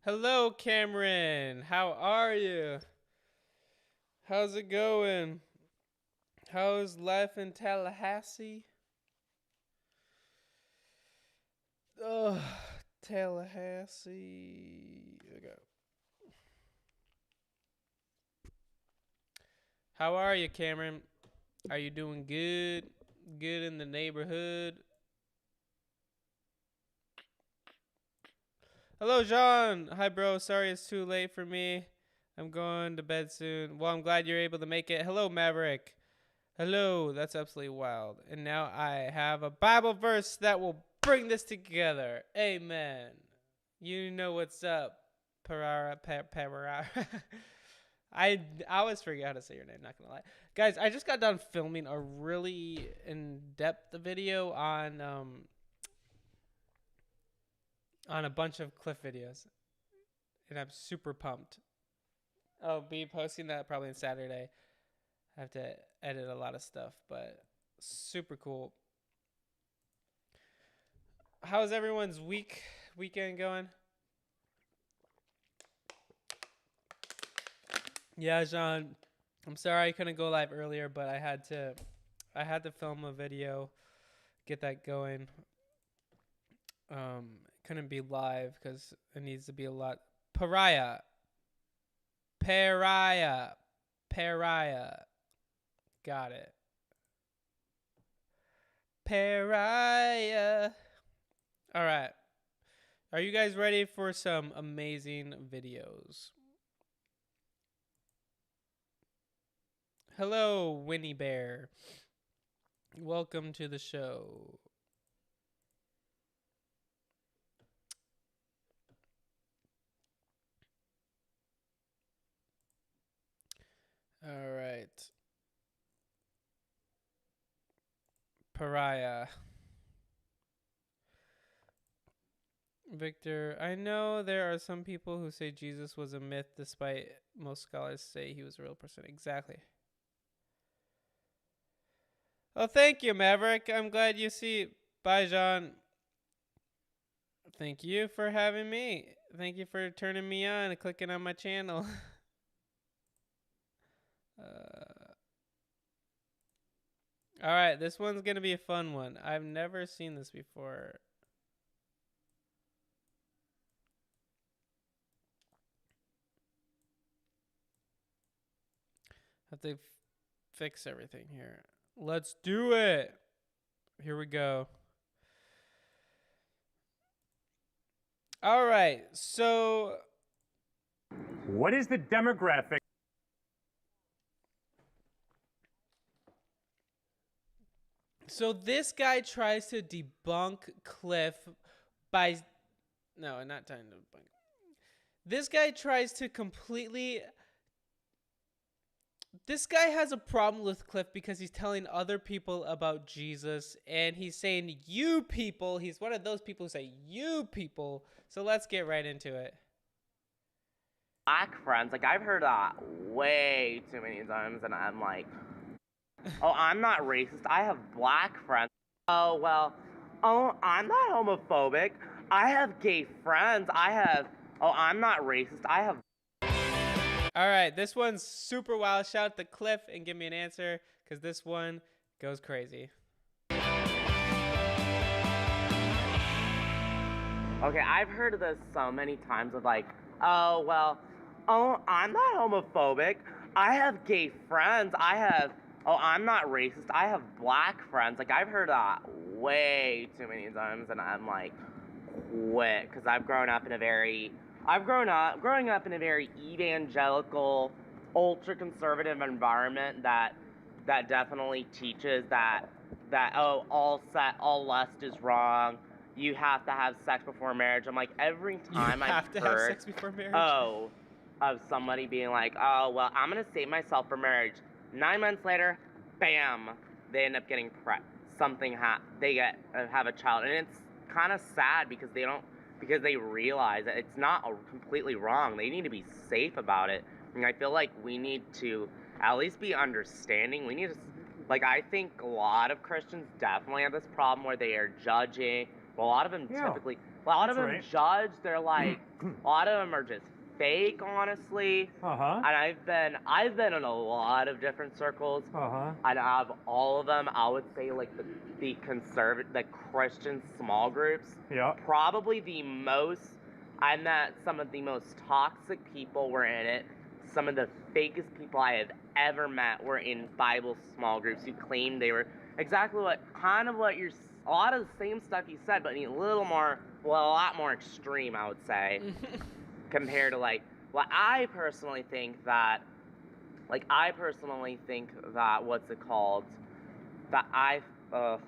Hello, Cameron. How are you? How's it going? How's life in Tallahassee? Ugh, Tallahassee. Okay. How are you, Cameron? Are you doing good? Good in the neighborhood? Hello, John. Hi, bro. Sorry it's too late for me. I'm going to bed soon. Well, I'm glad you're able to make it. Hello, Maverick. Hello, that's absolutely wild. And now I have a Bible verse that will bring this together. Amen. You know what's up, Parara. I always forget how to say your name, not gonna lie. Guys, I just got done filming a really in-depth video on a bunch of Cliff videos. And I'm super pumped. I'll be posting that probably on Saturday. I have to edit a lot of stuff, but super cool. How's everyone's weekend going? Yeah, Jean. I'm sorry I couldn't go live earlier, but I had to film a video, get that going. Couldn't be live because it needs to be a lot. Pariah. Got it. Pariah. All right. Are you guys ready for some amazing videos? Hello, Winnie Bear. Welcome to the show. All right. Pariah. Victor, I know there are some people who say Jesus was a myth despite most scholars say he was a real person. Exactly. Oh, thank you, Maverick. I'm glad you see. Bye, John. Thank you for having me. Thank you for turning me on and clicking on my channel. All right, this one's going to be a fun one. I've never seen this before. Have to fix everything here. Let's do it. Here we go. All right, so what is the demographic? So this guy tries to debunk Cliff by no, not trying to debunk. This guy tries to completely. This guy has a problem with Cliff because he's telling other people about Jesus and he's saying you people. He's one of those people who say you people. So let's get right into it. Black friends, like I've heard that way too many times, and I'm like, oh, I'm not racist. I have black friends. Oh, well, oh, I'm not homophobic. I have gay friends. Oh, I'm not racist. I have. All right, this one's super wild. Shout out to Cliff and give me an answer because this one goes crazy. Okay, I've heard of this so many times of like, oh, well, oh, I'm not homophobic. I have gay friends. Oh, I'm not racist. I have black friends. Like, I've heard that way too many times, and I'm like, quit, because growing up in a very evangelical, ultra-conservative environment that definitely teaches that oh, all lust is wrong. You have to have sex before marriage. I'm like, every time I've have heard sex before marriage? Oh, of somebody being like, oh, well, I'm gonna save myself for marriage. 9 months later, bam, they end up getting have a child, and it's kind of sad because they realize that it's not completely wrong. They need to be safe about it. And I feel like we need to at least be understanding. We need to, like, I think a lot of Christians definitely have this problem where they are judging. Well, a lot of them A lot of That's them right. judge. They're like, a lot of them are just fake, honestly. Uh-huh. And I've been in a lot of different circles. Uh-huh. And out of all of them, I would say like the Christian small groups. Yeah. Probably the most. I met some of the most toxic people were in it. Some of the fakest people I have ever met were in Bible small groups who claimed they were exactly a lot of the same stuff you said, but a lot more extreme, I would say, compared to like, I personally think that, what's it called, that what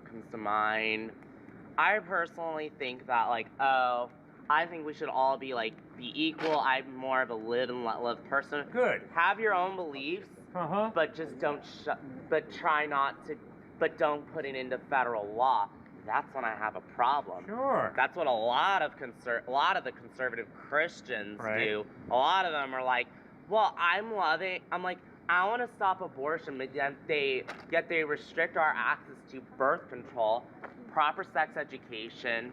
comes to mind? I personally think that, I think we should all be equal. I'm more of a live and let live person. Good. Have your own beliefs, Uh-huh. but just don't don't put it into federal law. That's when I have a problem. Sure. That's what a lot of the conservative Christians do. A lot of them are like, well, I'm like, I want to stop abortion, but yet they restrict our access to birth control, proper sex education,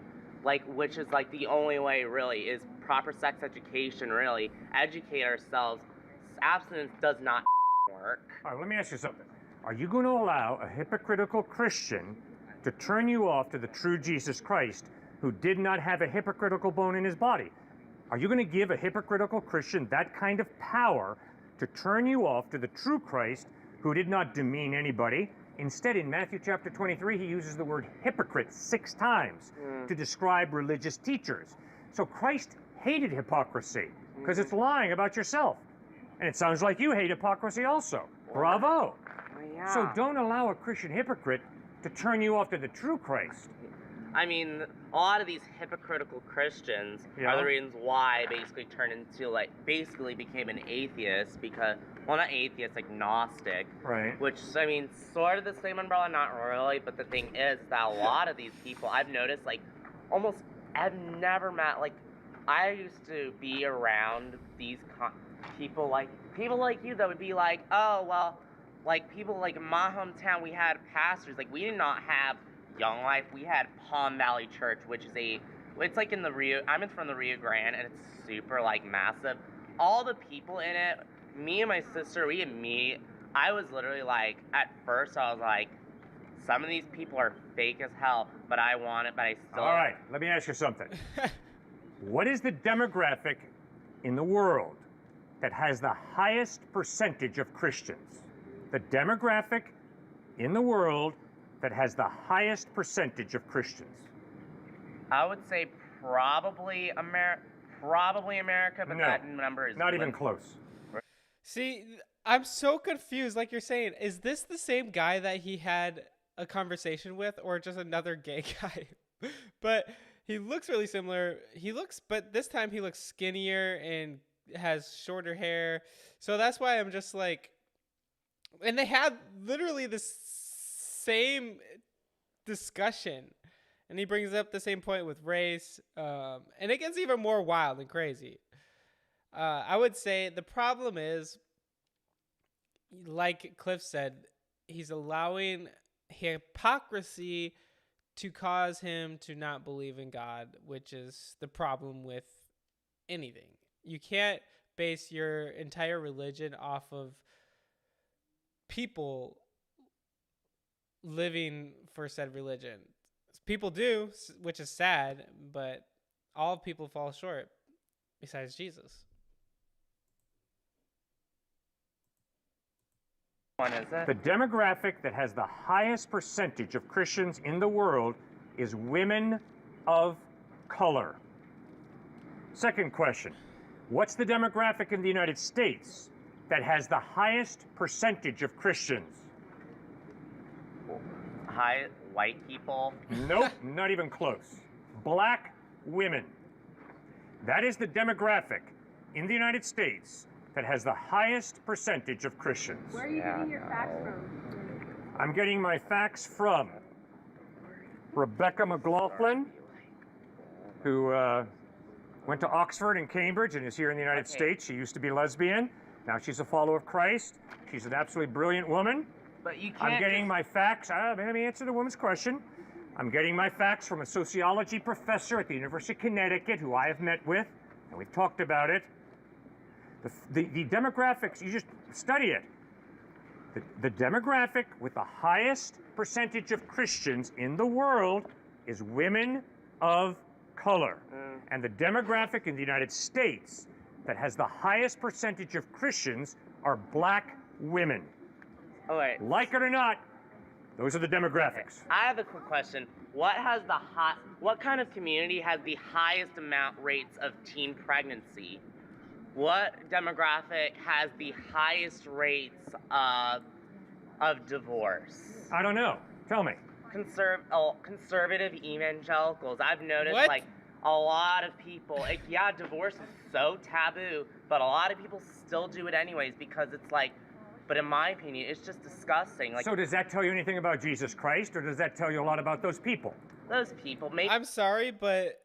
which is the only way really is proper sex education. Really educate ourselves. Abstinence does not work. All right, let me ask you something. Are you going to allow a hypocritical Christian to turn you off to the true Jesus Christ who did not have a hypocritical bone in his body? Are you going to give a hypocritical Christian that kind of power to turn you off to the true Christ who did not demean anybody? Instead, in Matthew chapter 23, he uses the word hypocrite 6 times to describe religious teachers. So Christ hated hypocrisy because it's lying about yourself. And it sounds like you hate hypocrisy also. Bravo. Yeah. So don't allow a Christian hypocrite to turn you off to the true Christ. I mean, a lot of these hypocritical Christians are the reasons why I basically became an atheist because, well, not atheist, agnostic. Right. Which, I mean, sort of the same umbrella, not really, but the thing is that a lot of these people, I've noticed, I've never met, I used to be around these people like you that would be like, oh, well, people in my hometown, we had pastors, we did not have Young Life, we had Palm Valley Church, which is it's in the I'm from the Rio Grande, and it's super, massive. All the people in it, me and my sister, I was literally at first I was like, some of these people are fake as hell, but I want it, but I still... All right, let me ask you something. What is the demographic in the world that has the highest percentage of Christians? The demographic in the world that has the highest percentage of Christians? I would say probably America, but No, that number is... not even close. See, I'm so confused. Like you're saying, is this the same guy that he had a conversation with, or just another gay guy? But he looks really similar. But this time he looks skinnier and has shorter hair. So that's why I'm just like, and they had literally the same discussion, and he brings up the same point with race, and it gets even more wild and crazy. I would say the problem is, like Cliff said, he's allowing hypocrisy to cause him to not believe in God, which is the problem with anything. You can't base your entire religion off of people living for said religion. People do, which is sad, but all people fall short besides Jesus. One is it? The demographic that has the highest percentage of Christians in the world is women of color. Second question, what's the demographic in the United States that has the highest percentage of Christians? Hi, white people. Nope, not even close. Black women. That is the demographic in the United States that has the highest percentage of Christians. Where are you getting your facts from? I'm getting my facts from Rebecca McLaughlin, who went to Oxford and Cambridge and is here in the United States. She used to be lesbian. Now she's a follower of Christ. She's an absolutely brilliant woman. But you can't. I'm getting my facts. Let me answer the woman's question. I'm getting my facts from a sociology professor at the University of Connecticut who I have met with, and we've talked about it. The demographics, you just study it. The demographic with the highest percentage of Christians in the world is women of color. And the demographic in the United States that has the highest percentage of Christians are black women. Oh, wait. Like it or not, those are the demographics. I have a quick question. What kind of community has the highest amount rates of teen pregnancy? What demographic has the highest rates of divorce? I don't know. Tell me. Conservative evangelicals. I've noticed What? like a lot of people. Yeah, divorce is so taboo, but a lot of people still do it anyways because it's like. But in my opinion, it's just disgusting. Like, So does that tell you anything about Jesus Christ, or does that tell you a lot about those people? those people, maybe. I'm sorry, but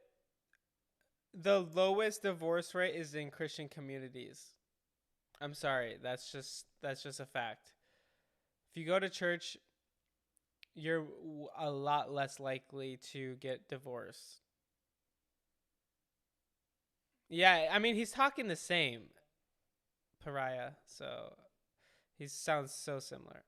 the lowest divorce rate is in Christian communities. I'm sorry, that's just a fact. If you go to church, you're a lot less likely to get divorced. Yeah, I mean, he's talking the same, pariah, so he sounds so similar.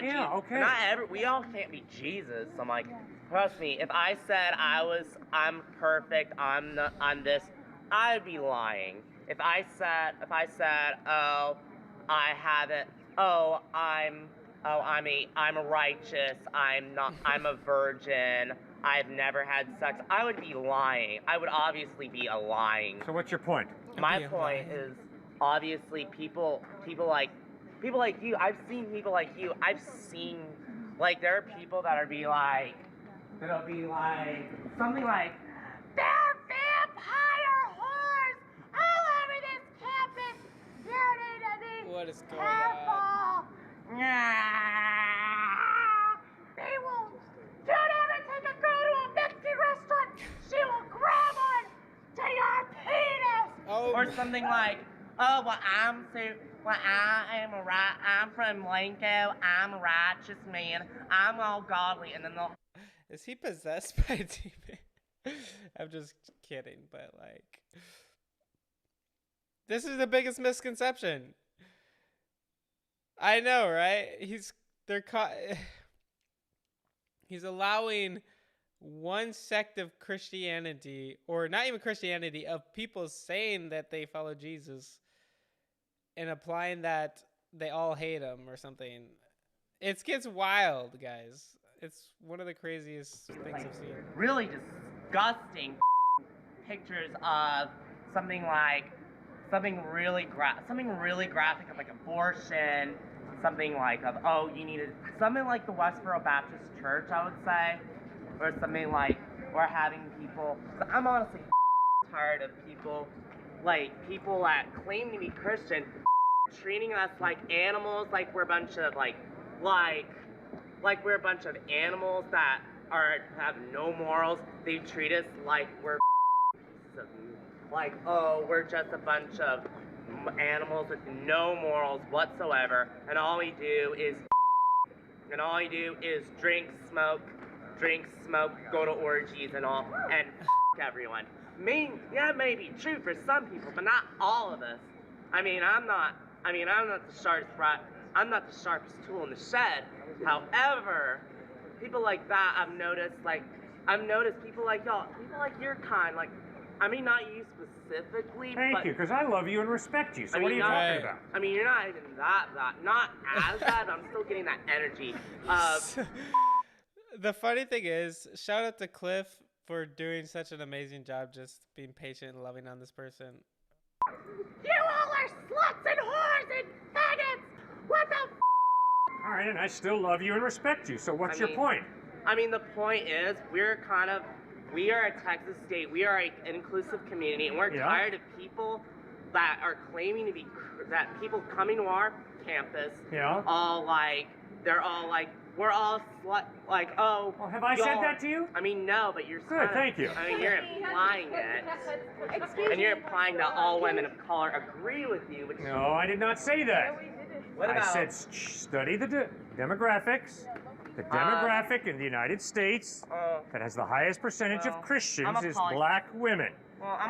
Yeah, okay. We all can't be Jesus. I'm like, trust me. If I said I'm perfect, I'm this, I'd be lying. If I said, oh, I have it. Oh, I'm righteous. I'm a virgin. I've never had sex. I would be lying. I would obviously be lying. So what's your point? My point is, obviously, people like you. I've seen people like you. I've seen, like, there are people that'll be like something like, they're vampire whores all over this campus. You need to be What is going careful. on? They will. Don't ever take a girl to a Mexican restaurant. She will grab on to your penis. Oh. Or something like, oh, well, I'm from Blanco. I'm a righteous man. I'm all godly. And then they'll. Is he possessed by a demon? I'm just kidding, but like, this is the biggest misconception. I know, right? He's allowing one sect of Christianity, or not even Christianity, of people saying that they follow Jesus and applying that they all hate him or something. It gets wild, guys. It's one of the craziest things I've seen. Really disgusting pictures of something really graphic of like abortion, something like something like the Westboro Baptist Church, I would say, or something like we're having people. So I'm honestly tired of people that claim to be Christian treating us like animals, like we're a bunch of like we're a bunch of animals that have no morals. They treat us like we're we're just a bunch of animals with no morals whatsoever, and all we do is drink, smoke, go to orgies and all, and everyone. That may be true for some people, but not all of us. I'm not the sharpest tool in the shed. However, people like that, I've noticed people like y'all, people like your kind, like, not you specifically, Thank you, because I love you and respect you. So what are you not- talking about? you're not even that, not as bad, but I'm still getting that energy of, The funny thing is, shout out to Cliff for doing such an amazing job just being patient and loving on this person. you all are sluts and whores and faggots! What the All right, and I still love you and respect you. So what's your mean- point? The point is, we are a Texas state, we are an inclusive community, and we're Yeah. tired of people that are claiming to be, that people coming to our campus, Yeah. they're all like, we're all oh. Well, have I said that to you? No, but you're Good, thank you. You're implying it. And you're implying that all women of color agree with you, which No, I did not say that. what I about said study the demographics The demographic in the United States that has the highest percentage of Christians is black women.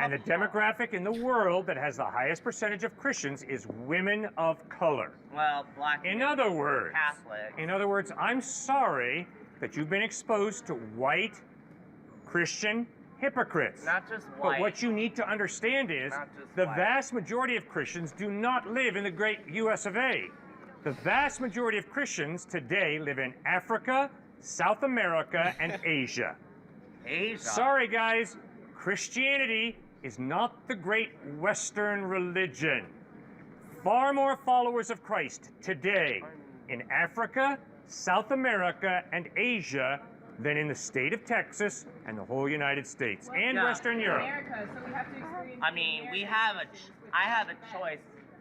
And the demographic in the world that has the highest percentage of Christians is women of color. Well, black. In other words, Catholic. I'm sorry that you've been exposed to white Christian hypocrites. Not just white. But what you need to understand is the vast majority of Christians do not live in the great US of A. The vast majority of Christians today live in Africa, South America, and Asia. Asia. Sorry, guys. Christianity is not the great Western religion. Far more followers of Christ today in Africa, South America, and Asia than in the state of Texas and the whole United States and Western Europe. America, so we have to experience. I mean, I have a choice.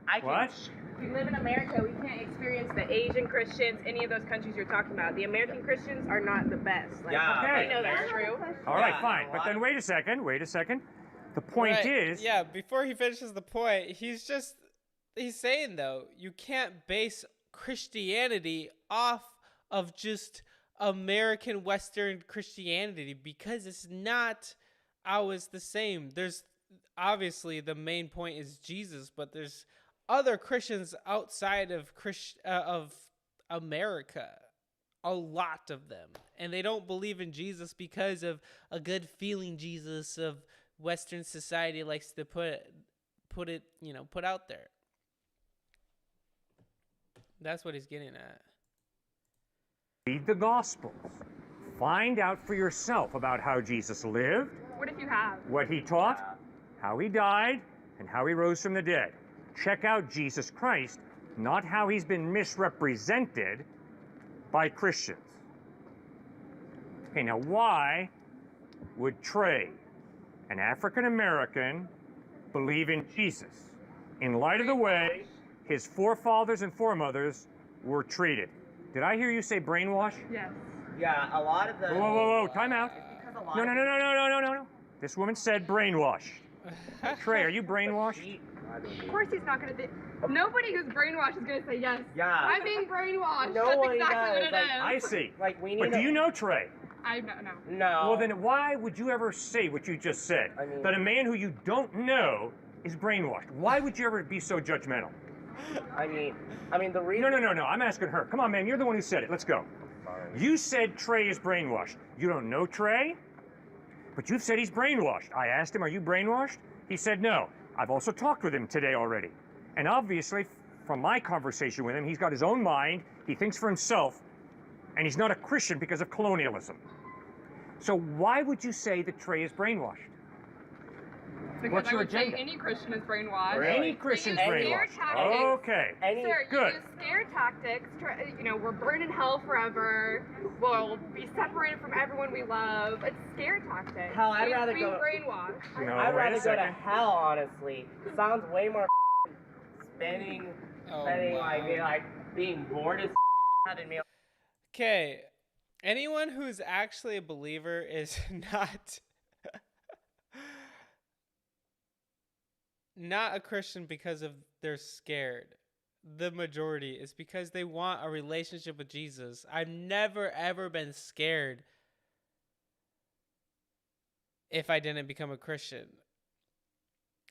I can. What? We live in America. We can't experience the Asian Christians, any of those countries you're talking about. The American Christians are not the best. Like, Yeah. Okay. I know that's true. All right, Yeah, fine. But then wait a second. The point Right, is, yeah, before he finishes the point, he's saying, though, you can't base Christianity off of just American Western Christianity because it's not always the same. There's obviously the main point is Jesus, but there's other Christians outside of of America, a lot of them, and they don't believe in Jesus because of a good feeling Jesus of Western society likes to put out there. That's what he's getting at. read the Gospels. Find out for yourself about how Jesus lived, What if you have? what he taught, how he died, and how he rose from the dead. Check out Jesus Christ, not how he's been misrepresented by Christians. Okay, now why would Trey, an African American, believe in Jesus in light of the way his forefathers and foremothers were treated? Did I hear you say brainwash? Yes. Yeah, a lot of the. Whoa, time out. Because a lot No. This woman said brainwashed. Trey, are you brainwashed? Of course he's not going to nobody who's brainwashed is going to say yes. Yeah. I'm being brainwashed. No That's one exactly does. what it Like, is. I see. Like we need. But do you know Trey? I don't know. No. Well, then why would you ever say what you just said? I mean- that a man who you don't know is brainwashed. Why would you ever be so judgmental? I mean the reason. No. I'm asking her. Come on, man. You're the one who said it. Let's go. You said Trey is brainwashed. You don't know Trey, but you've said he's brainwashed. I asked him, are you brainwashed? He said no. I've also talked with him today already. And obviously, from my conversation with him, he's got his own mind, he thinks for himself, and he's not a Christian because of colonialism. So why would you say that Trey is brainwashed? Because What's I your would say agenda? any Christian is brainwashed. Really? Any Christian's They use brainwashed. scare tactics. Okay. Any. Sir, Good. you use scare tactics. We're burned in hell forever. We'll be separated from everyone we love. It's scare tactics. Hell, I'd We've rather been go- brainwashed. No, I'd wait a rather go to second. hell, honestly. Sounds way more spending being bored as than me. Okay, anyone who's actually a believer is not a Christian because of they're scared. The majority is because they want a relationship with Jesus. I've never ever been scared if I didn't become a Christian.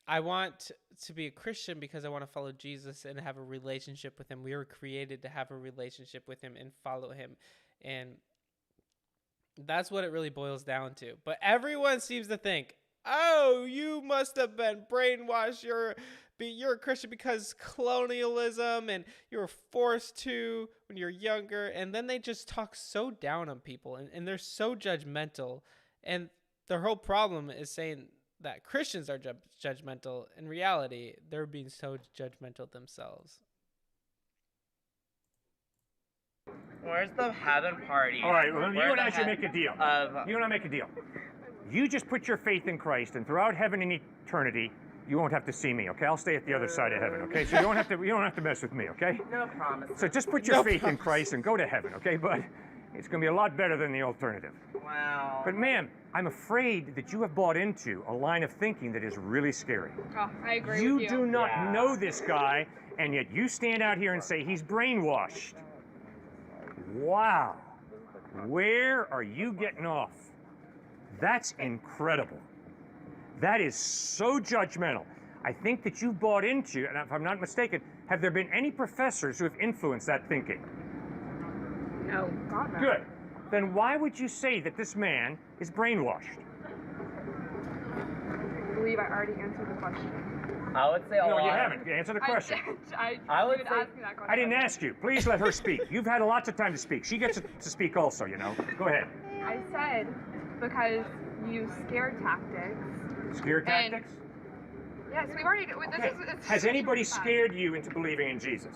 I want to be a Christian because I want to follow Jesus and have a relationship with him. We were created to have a relationship with him and follow him. And that's what it really boils down to. But everyone seems to think, oh, you must have been brainwashed. You're a Christian because colonialism and you were forced to when you're younger. And then they just talk so down on people and they're so judgmental. And their whole problem is saying that Christians are judgmental. In reality, they're being so judgmental themselves. Where's the heaven party? All right, well, you Where's and the I should head make a deal. of- You and I make a deal. You just put your faith in Christ, and throughout heaven and eternity, you won't have to see me, okay? I'll stay at the other side of heaven, okay? So you don't have to mess with me, okay? No promises. So just put your No faith in promise. Christ and go to heaven, okay? But it's going to be a lot better than the alternative. Wow. But ma'am, I'm afraid that you have bought into a line of thinking that is really scary. Oh, I agree You with you. do not Yeah. know this guy, and yet you stand out here and say he's brainwashed. Wow. Where are you getting off? That's incredible. That is so judgmental. I think that you've bought into, and if I'm not mistaken, have there been any professors who have influenced that thinking? No. God, no. Good. Then why would you say that this man is brainwashed? I believe I already answered the question. I would say a No, lot. you haven't. Answer the question. I would you say- ask me that question. I didn't ask you. Please let her speak. You've had lots of time to speak. She gets to speak also, you know. Go ahead. I said because you scare tactics. Scare And- tactics? Yes, we've already. Okay. This is. Has anybody scared you into believing in Jesus?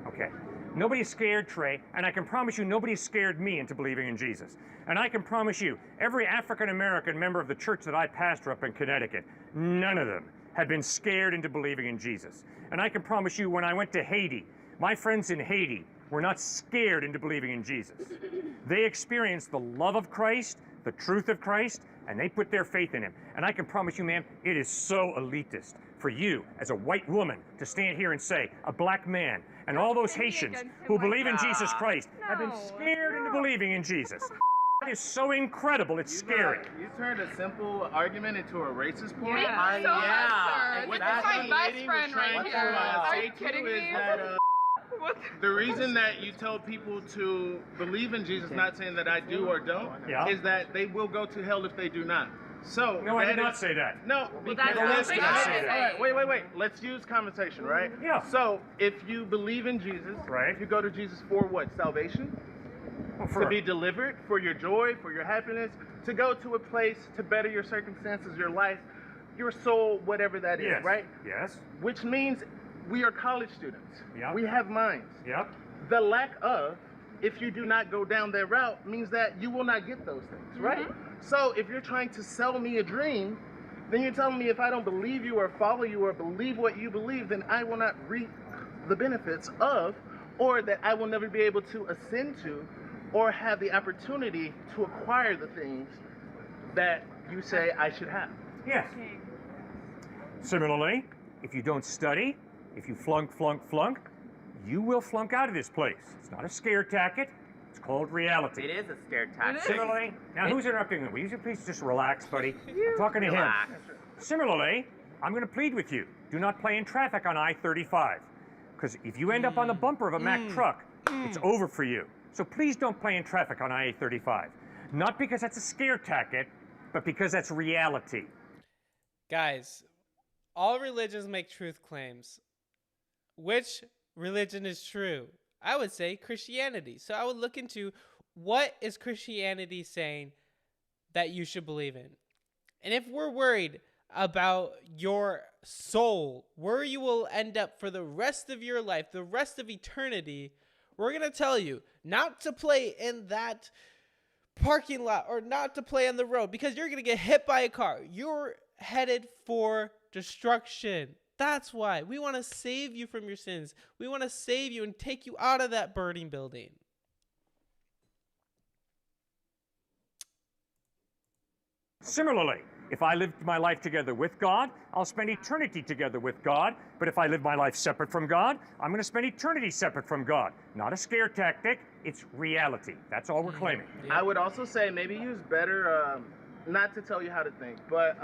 Okay. Nobody's scared Trey, and I can promise you nobody's scared me into believing in Jesus. And I can promise you, every African-American member of the church that I pastor up in Connecticut, none of them had been scared into believing in Jesus. And I can promise you, when I went to Haiti, my friends in Haiti were not scared into believing in Jesus. They experienced the love of Christ, the truth of Christ, and they put their faith in him. And I can promise you, ma'am, it is so elitist for you, as a white woman, to stand here and say a black man and all those Don't be Haitians against him who like believe in that. Jesus Christ have been No, scared into no. believing in Jesus. That is so incredible, it's scary. You turned a simple argument into a racist point. Yeah, so absurd. What This is my that best lady friend was trying right to here. Are say you to kidding is me? that What the reason that you tell people to believe in Jesus, not saying that I do or don't, Yeah. is that they will go to hell if they do not. So No, I that did not is- say that. No, because that's not if- what I said. All right, wait. Let's use conversation, right? Yeah. So if you believe in Jesus, Right. you go to Jesus for what? Salvation? Well, To be delivered, for your joy, for your happiness, to go to a place to better your circumstances, your life, your soul, whatever that is, yes. right? Yes. Which means we are college students. Yeah. We have minds. Yep. The lack of, if you do not go down that route, means that you will not get those things, right? So if you're trying to sell me a dream, then you're telling me if I don't believe you or follow you or believe what you believe, then I will not reap the benefits of, or that I will never be able to ascend to, or have the opportunity to acquire the things that you say I should have. Yes. Similarly, if you don't study, if you flunk, you will flunk out of this place. It's not a scare tactic. It's called reality. It is a scare tactic. Similarly, now who's interrupting me? Will you please just relax, buddy? I'm talking to him. Relax. Similarly, I'm going to plead with you. Do not play in traffic on I-35. Because if you end up on the bumper of a Mack truck, it's over for you. So please don't play in traffic on I-35. Not because that's a scare tactic, but because that's reality. Guys, all religions make truth claims. Which religion is true? I would say Christianity. So I would look into what is Christianity saying that you should believe in. And if we're worried about your soul, where you will end up for the rest of your life, the rest of eternity, we're going to tell you not to play in that parking lot or not to play on the road because you're going to get hit by a car. You're headed for destruction. That's why we want to save you from your sins. We want to save you and take you out of that burning building. Similarly, if I live my life together with God, I'll spend eternity together with God. But if I live my life separate from God, I'm going to spend eternity separate from God. Not a scare tactic, it's reality. That's all we're claiming. I would also say maybe use better, not to tell you how to think, but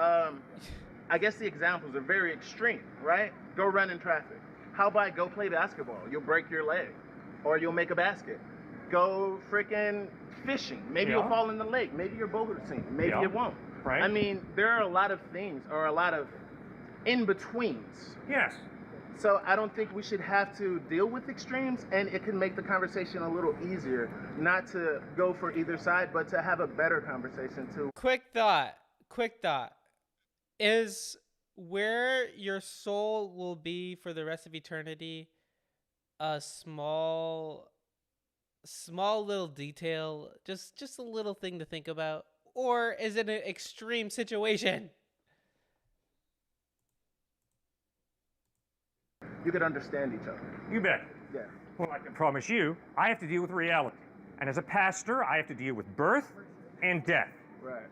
I guess the examples are very extreme, right? Go run in traffic. How about go play basketball? You'll break your leg, or you'll make a basket. Go freaking fishing. Maybe you'll fall in the lake. Maybe your boat will sink. Maybe it won't. Right. I mean, there are a lot of things, or a lot of in-betweens. Yes. So I don't think we should have to deal with extremes, and it can make the conversation a little easier not to go for either side, but to have a better conversation too. Quick thought. Is where your soul will be for the rest of eternity a small little detail, just a little thing to think about? Or is it an extreme situation? You could understand each other. You bet. Yeah. Well, I can promise you, I have to deal with reality. And as a pastor, I have to deal with birth and death. Right.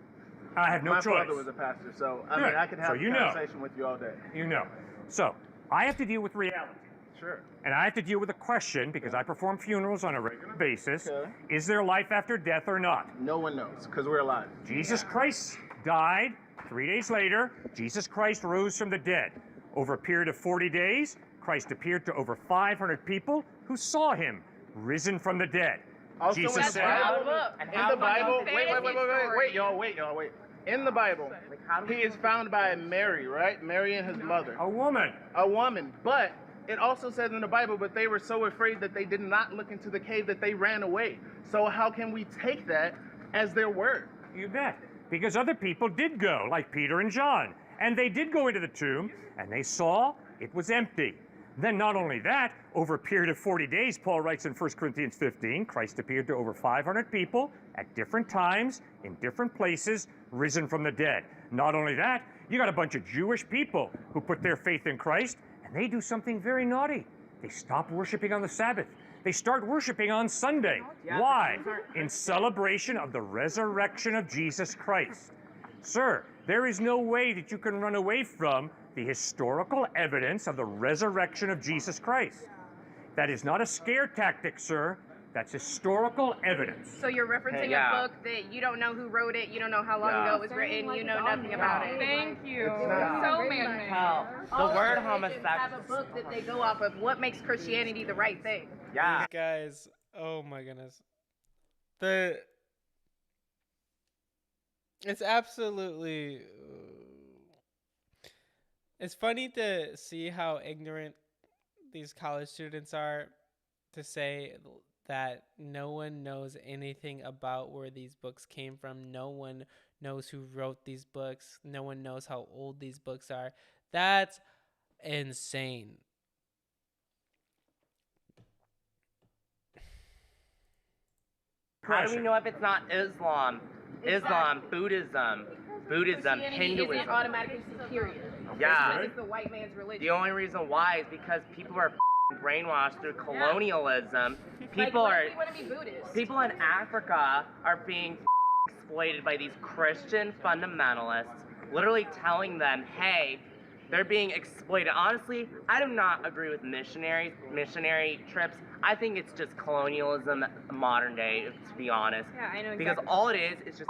I have no My choice. father was a pastor, so I Good. mean, I could have So a you know. conversation with you all day. You know. So, I have to deal with reality. Sure. And I have to deal with a question because I perform funerals on a regular basis. Okay. Is there life after death or not? No one knows because we're alive. Jesus Christ died. 3 days later, Jesus Christ rose from the dead. Over a period of 40 days, Christ appeared to over 500 people who saw him risen from the dead. Also Jesus in the said, Bible, And in how the do we know Bible, if it's wait, fantasy y'all, wait. In the Bible, Like, how do he we is found by Mary, right? Mary and his mother. a woman. A woman. But it also says in the Bible, but they were so afraid that they did not look into the cave that they ran away. So how can we take that as their word? You bet. Because other people did go, like Peter and John. And they did go into the tomb, and they saw it was empty. Then not only that, over a period of 40 days, Paul writes in 1 Corinthians 15, Christ appeared to over 500 people at different times, in different places, risen from the dead. Not only that, you got a bunch of Jewish people who put their faith in Christ, and they do something very naughty. They stop worshiping on the Sabbath. They start worshiping on Sunday. Yeah, Why? but these aren't In Christians. celebration of the resurrection of Jesus Christ. Sir, there is no way that you can run away from the historical evidence of the resurrection of Jesus Christ. That is not a scare tactic, sir. That's historical evidence. So you're referencing Yeah. a book that you don't know who wrote it, you don't know how long Yeah. ago it was written, you know nothing about it. Thank you. not- So man-made. Hell, the All word religions homosexual. have a book that they go off of. What makes Christianity the right thing? Yeah. These guys, oh my goodness. It's absolutely. It's funny to see how ignorant these college students are to say that no one knows anything about where these books came from. No one knows who wrote these books. No one knows how old these books are. That's insane. How do we know if it's not Islam, Buddhism, Christianity Hinduism? isn't automatically superior. Yeah. Because it's the white man's religion. The only reason why is because people are brainwashed through colonialism. People like, what are if we want to be Buddhist? people in Africa are being exploited by these Christian fundamentalists, literally telling them, hey, they're being exploited. Honestly, I do not agree with missionary trips. I think it's just colonialism modern day, to be honest. Yeah, I know Because exactly. all it is just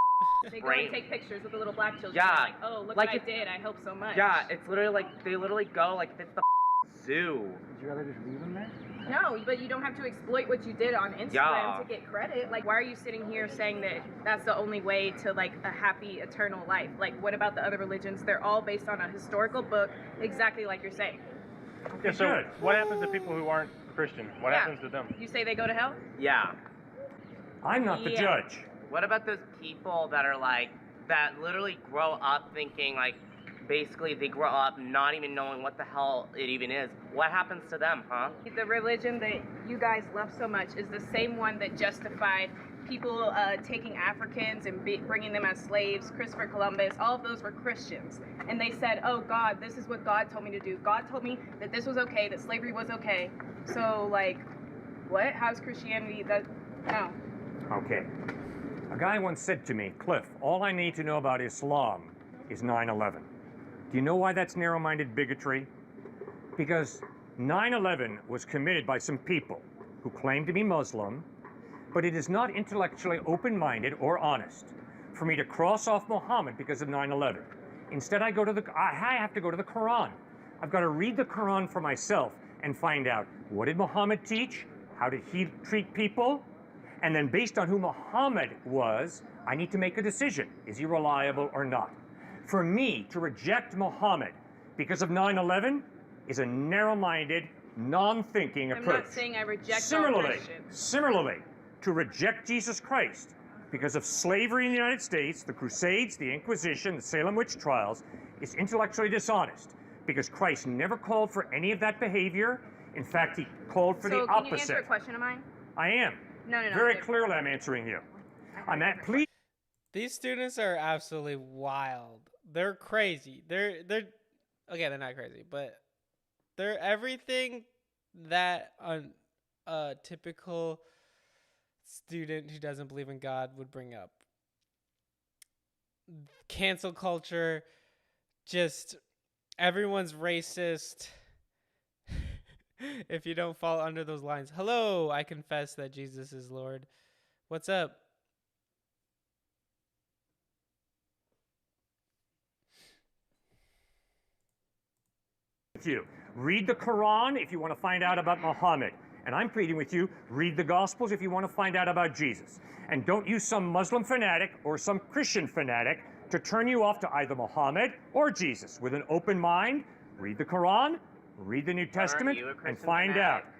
They go brain- and take pictures with the little black children. Yeah. Like, oh, look Like what if- I did. I hope so much. yeah, it's literally like they literally go like if it's the zoo. Would you rather just leave them there? No, but you don't have to exploit what you did on Instagram Yeah. to get credit. Like, why are you sitting here saying that that's the only way to, like, a happy, eternal life? Like, what about the other religions? They're all based on a historical book, exactly like you're saying. Yeah, so Good. what happens to people who aren't Christian? What Yeah. happens to them? You say they go to hell? Yeah. I'm not the Yeah. judge. What about those people that are like that literally grow up thinking like basically they grow up not even knowing what the hell it even is? What happens to them, huh? The religion that you guys love so much is the same one that justified people taking Africans and bringing them as slaves. Christopher Columbus, all of those were Christians. And they said, oh, God, this is what God told me to do. God told me that this was okay, that slavery was okay. So, like, what? How's Christianity that? No. Okay. A guy once said to me, Cliff, all I need to know about Islam is 9/11. Do you know why that's narrow-minded bigotry? Because 9/11 was committed by some people who claim to be Muslim, but it is not intellectually open-minded or honest for me to cross off Muhammad because of 9/11. Instead, I have to go to the Quran. I've got to read the Quran for myself and find out, what did Muhammad teach? How did he treat people? And then based on who Muhammad was, I need to make a decision. Is he reliable or not? For me to reject Muhammad because of 9/11 is a narrow-minded, non-thinking I'm approach. not saying I reject all Christians. Similarly, to reject Jesus Christ because of slavery in the United States, the Crusades, the Inquisition, the Salem witch trials, is intellectually dishonest because Christ never called for any of that behavior. In fact, he called for So the can you answer opposite. a question of mine? I am. No. Very they're- clearly, I'm answering you. I'm at please. These students are absolutely wild. They're crazy. They're okay, they're not crazy, but they're everything that a typical student who doesn't believe in God would bring up. Cancel culture, just everyone's racist. if you don't fall under those lines. Hello, I confess that Jesus is Lord. What's up? You read the Quran if you want to find out about Muhammad. And I'm pleading with you, read the Gospels if you want to find out about Jesus. And don't use some Muslim fanatic or some Christian fanatic to turn you off to either Muhammad or Jesus. With an open mind, read the Quran, read the New Testament, you a and Christian find fanatic? out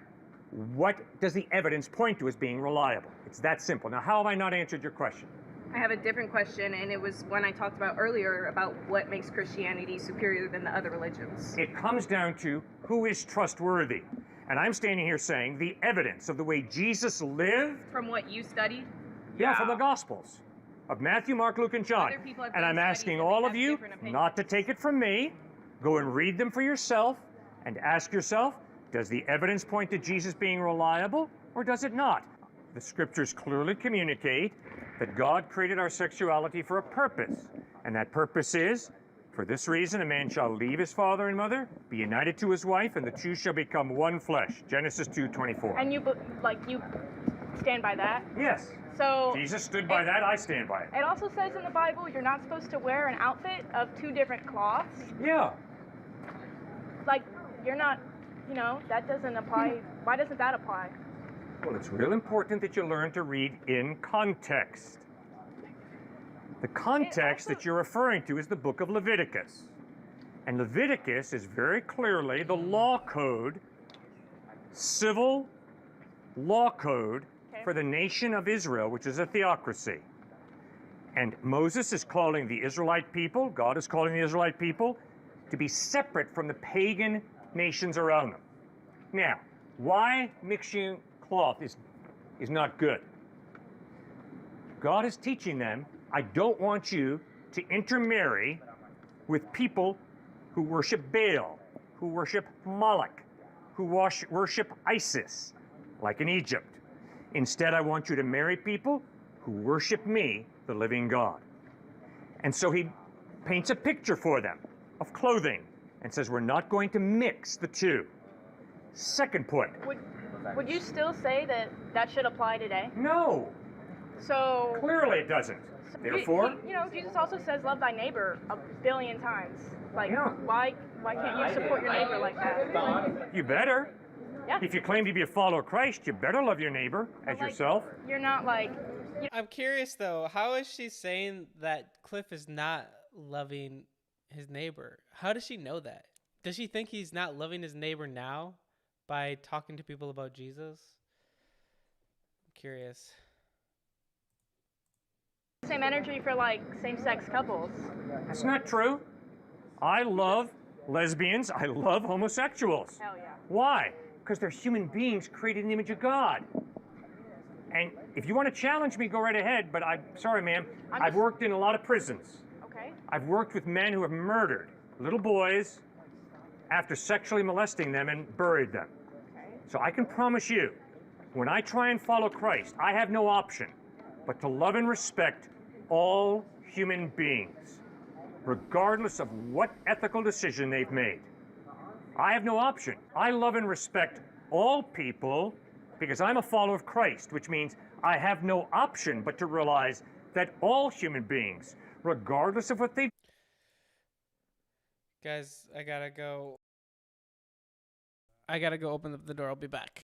what does the evidence point to as being reliable. It's that simple. Now, how have I not answered your question? I have a different question, and it was one I talked about earlier about what makes Christianity superior than the other religions. It comes down to who is trustworthy. And I'm standing here saying the evidence of the way Jesus lived. From what you studied? Yeah, from the Gospels of Matthew, Mark, Luke, and John. Other people have And done I'm studies asking and they all have of you different opinions. not to take it from me. Go and read them for yourself and ask yourself, does the evidence point to Jesus being reliable or does it not? The scriptures clearly communicate that God created our sexuality for a purpose. And that purpose is, for this reason, a man shall leave his father and mother, be united to his wife, and the two shall become one flesh. Genesis 2:24. And you stand by that? Yes. So Jesus stood by that, I stand by it. it also says in the Bible you're not supposed to wear an outfit of two different cloths. Yeah. Like, you're not, that doesn't apply. Why doesn't that apply? Well, it's real important that you learn to read in context. The context that you're referring to is the book of Leviticus. And Leviticus is very clearly the law code, civil law code for the nation of Israel, which is a theocracy. And Moses is calling the Israelite people, God is calling the Israelite people, to be separate from the pagan nations around them. Now, why mixing cloth is not good? God is teaching them, I don't want you to intermarry with people who worship Baal, who worship Moloch, who worship Isis, like in Egypt. Instead, I want you to marry people who worship me, the living God. And so he paints a picture for them of clothing and says we're not going to mix the two. Second point. Would you still say that should apply today? No, So clearly it doesn't. Therefore, Jesus also says love thy neighbor a billion times. Like, Yeah. why can't you support your neighbor like that? you better. Yeah. If you claim to be a follower of Christ, you better love your neighbor as Like, yourself. You're not like, I'm curious though, how is she saying that Cliff is not loving his neighbor? How does she know that? Does she think he's not loving his neighbor now by talking to people about Jesus? I'm curious. same energy for like same-sex couples. That's not true. I love lesbians. I love homosexuals. Hell yeah. Why? Because they're human beings created in the image of God. And if you want to challenge me, go right ahead. But I'm sorry, ma'am. I've worked in a lot of prisons. Okay. I've worked with men who have murdered little boys after sexually molesting them and buried them. Okay. So I can promise you, when I try and follow Christ, I have no option but to love and respect all human beings, regardless of what ethical decision they've made. I have no option. I love and respect all people because I'm a follower of Christ, which means I have no option but to realize that all human beings, regardless of what they Guys, I gotta go. I gotta go open up the door. I'll be back.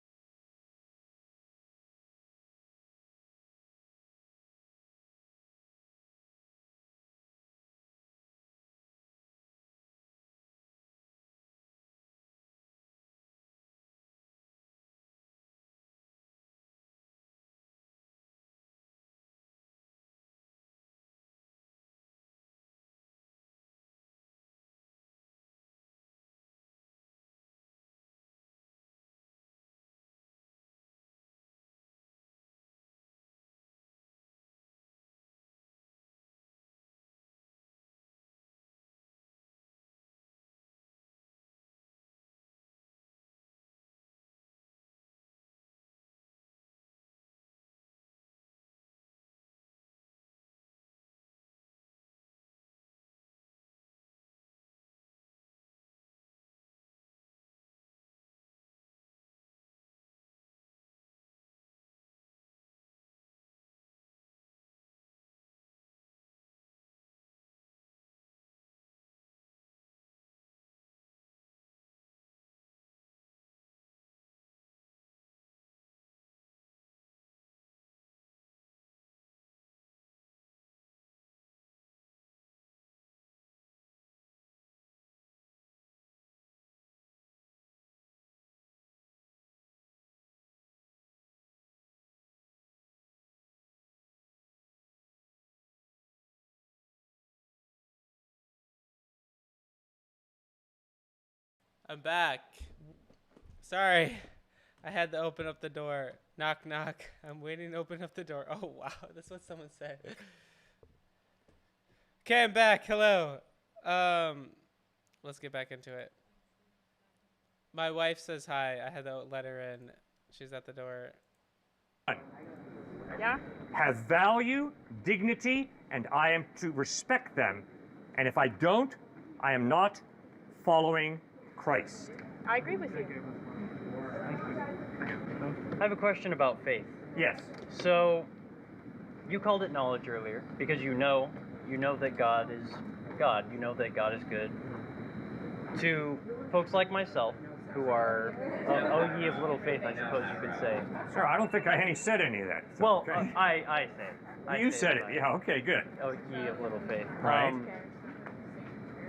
I'm back. Sorry. I had to open up the door. Knock, knock. I'm waiting to open up the door. Oh, wow. That's what someone said. Okay, I'm back. Hello. Let's get back into it. My wife says hi. I had to let her in. She's at the door. Yeah? Have value, dignity, and I am to respect them. And if I don't, I am not following Christ. I agree with you. I have a question about faith. Yes. So, you called it knowledge earlier because you know that God is God. You know that God is good. To folks like myself, who are oh ye of little faith, I suppose you could say. Sir, I don't think I said any of that. So, Well, okay. I say it. You said it. Yeah, okay, good. Oh ye of little faith. Right.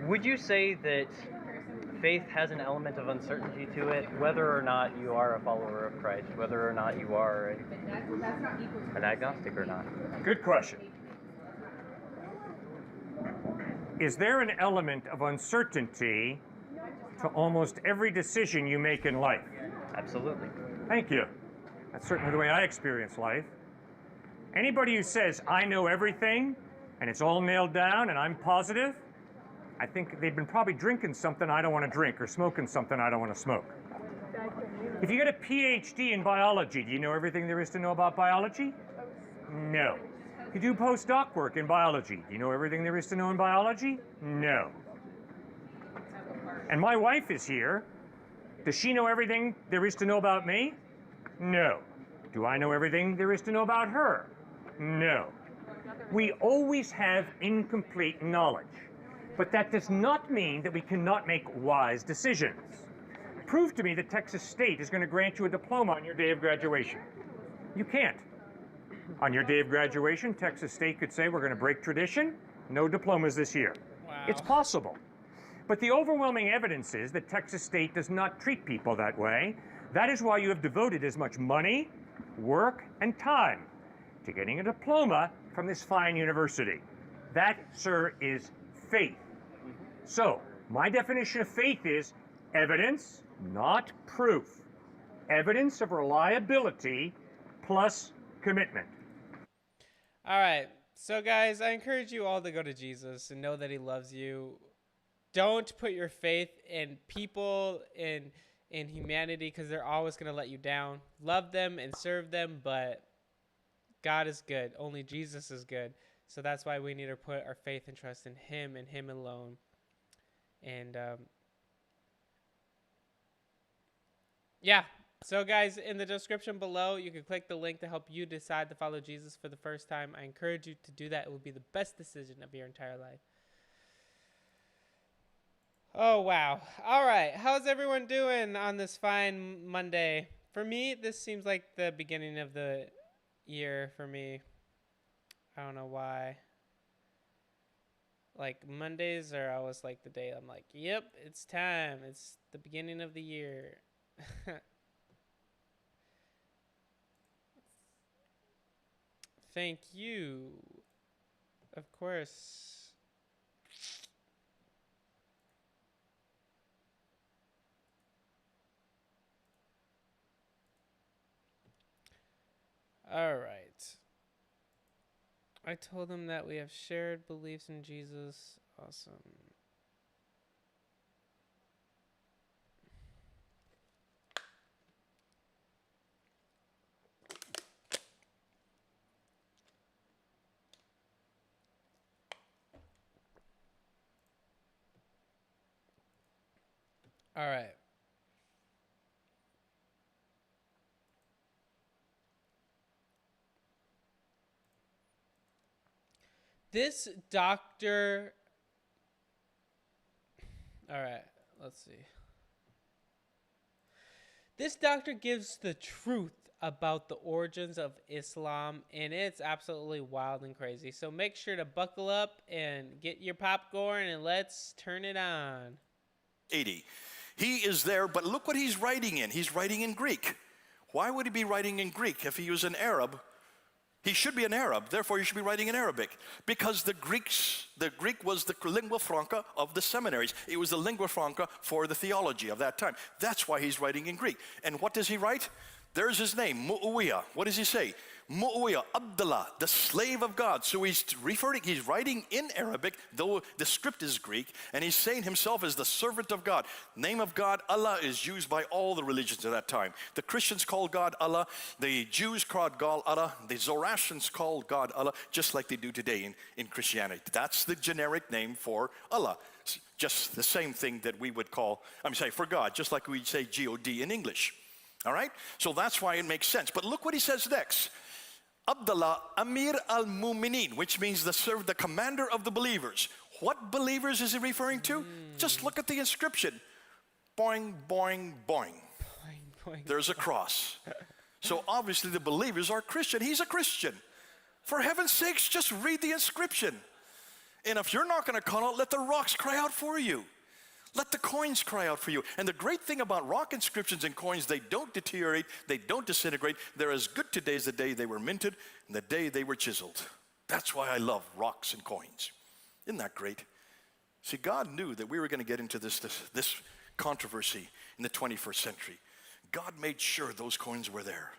Would you say that faith has an element of uncertainty to it, whether or not you are a follower of Christ, whether or not you are an agnostic or not? Good question. Is there an element of uncertainty to almost every decision you make in life? Absolutely. Thank you. That's certainly the way I experience life. Anybody who says, I know everything, and it's all nailed down, and I'm positive, I think they've been probably drinking something I don't want to drink, or smoking something I don't want to smoke. If you get a PhD in biology, do you know everything there is to know about biology? No. If you do postdoc work in biology, do you know everything there is to know in biology? No. And my wife is here. Does she know everything there is to know about me? No. Do I know everything there is to know about her? No. We always have incomplete knowledge. But that does not mean that we cannot make wise decisions. Prove to me that Texas State is going to grant you a diploma on your day of graduation. You can't. On your day of graduation, Texas State could say, we're going to break tradition, no diplomas this year. Wow. It's possible. But the overwhelming evidence is that Texas State does not treat people that way. That is why you have devoted as much money, work, and time to getting a diploma from this fine university. That, sir, is faith. So, my definition of faith is evidence, not proof. Evidence of reliability plus commitment. All right. So, guys, I encourage you all to go to Jesus and know that he loves you. Don't put your faith in people, in humanity, because they're always going to let you down. Love them and serve them, but God is good. Only Jesus is good. So that's why we need to put our faith and trust in him and him alone. And yeah. So guys, in the description below, you can click the link to help you decide to follow Jesus for the first time. I encourage you to do that. It will be the best decision of your entire life. Oh, wow. All right. How's everyone doing on this fine Monday? For me, this seems like the beginning of the year for me. I don't know why. Like, Mondays are always like the day I'm like, yep, it's time. It's the beginning of the year. Thank you. Of course. All right. I told them that we have shared beliefs in Jesus. Awesome. All right. This doctor. All right, let's see. This doctor gives the truth about the origins of Islam, and it's absolutely wild and crazy. So make sure to buckle up and get your popcorn, and let's turn it on. 80. He is there, but look what he's writing in. He's writing in Greek. Why would he be writing in Greek if he was an Arab? He should be an Arab, therefore he should be writing in Arabic. Because the Greek was the lingua franca of the seminaries. It was the lingua franca for the theology of that time. That's why he's writing in Greek. And what does he write? There's his name, Mu'awiyah. What does he say? Mu'awiyah, Abdullah, the slave of God. So he's writing in Arabic, though the script is Greek, and he's saying himself as the servant of God. Name of God, Allah, is used by all the religions at that time. The Christians called God Allah, the Jews called God Allah, the Zoroastrians called God Allah, just like they do today in Christianity. That's the generic name for Allah. It's just the same thing that we would call, for God, just like we say G-O-D in English. All right? So that's why it makes sense. But look what he says next. Abdullah Amir al-Mu'minin, which means the commander of the believers. What believers is he referring to? Just look at the inscription. Boing, boing, boing. Boing, boing. There's a cross. So obviously the believers are Christian. He's a Christian. For heaven's sakes, just read the inscription. And if you're not going to call out, let the rocks cry out for you. Let the coins cry out for you. And the great thing about rock inscriptions and coins, they don't deteriorate, they don't disintegrate. They're as good today as the day they were minted and the day they were chiseled. That's why I love rocks and coins. Isn't that great? See, God knew that we were going to get into this controversy in the 21st century. God made sure those coins were there.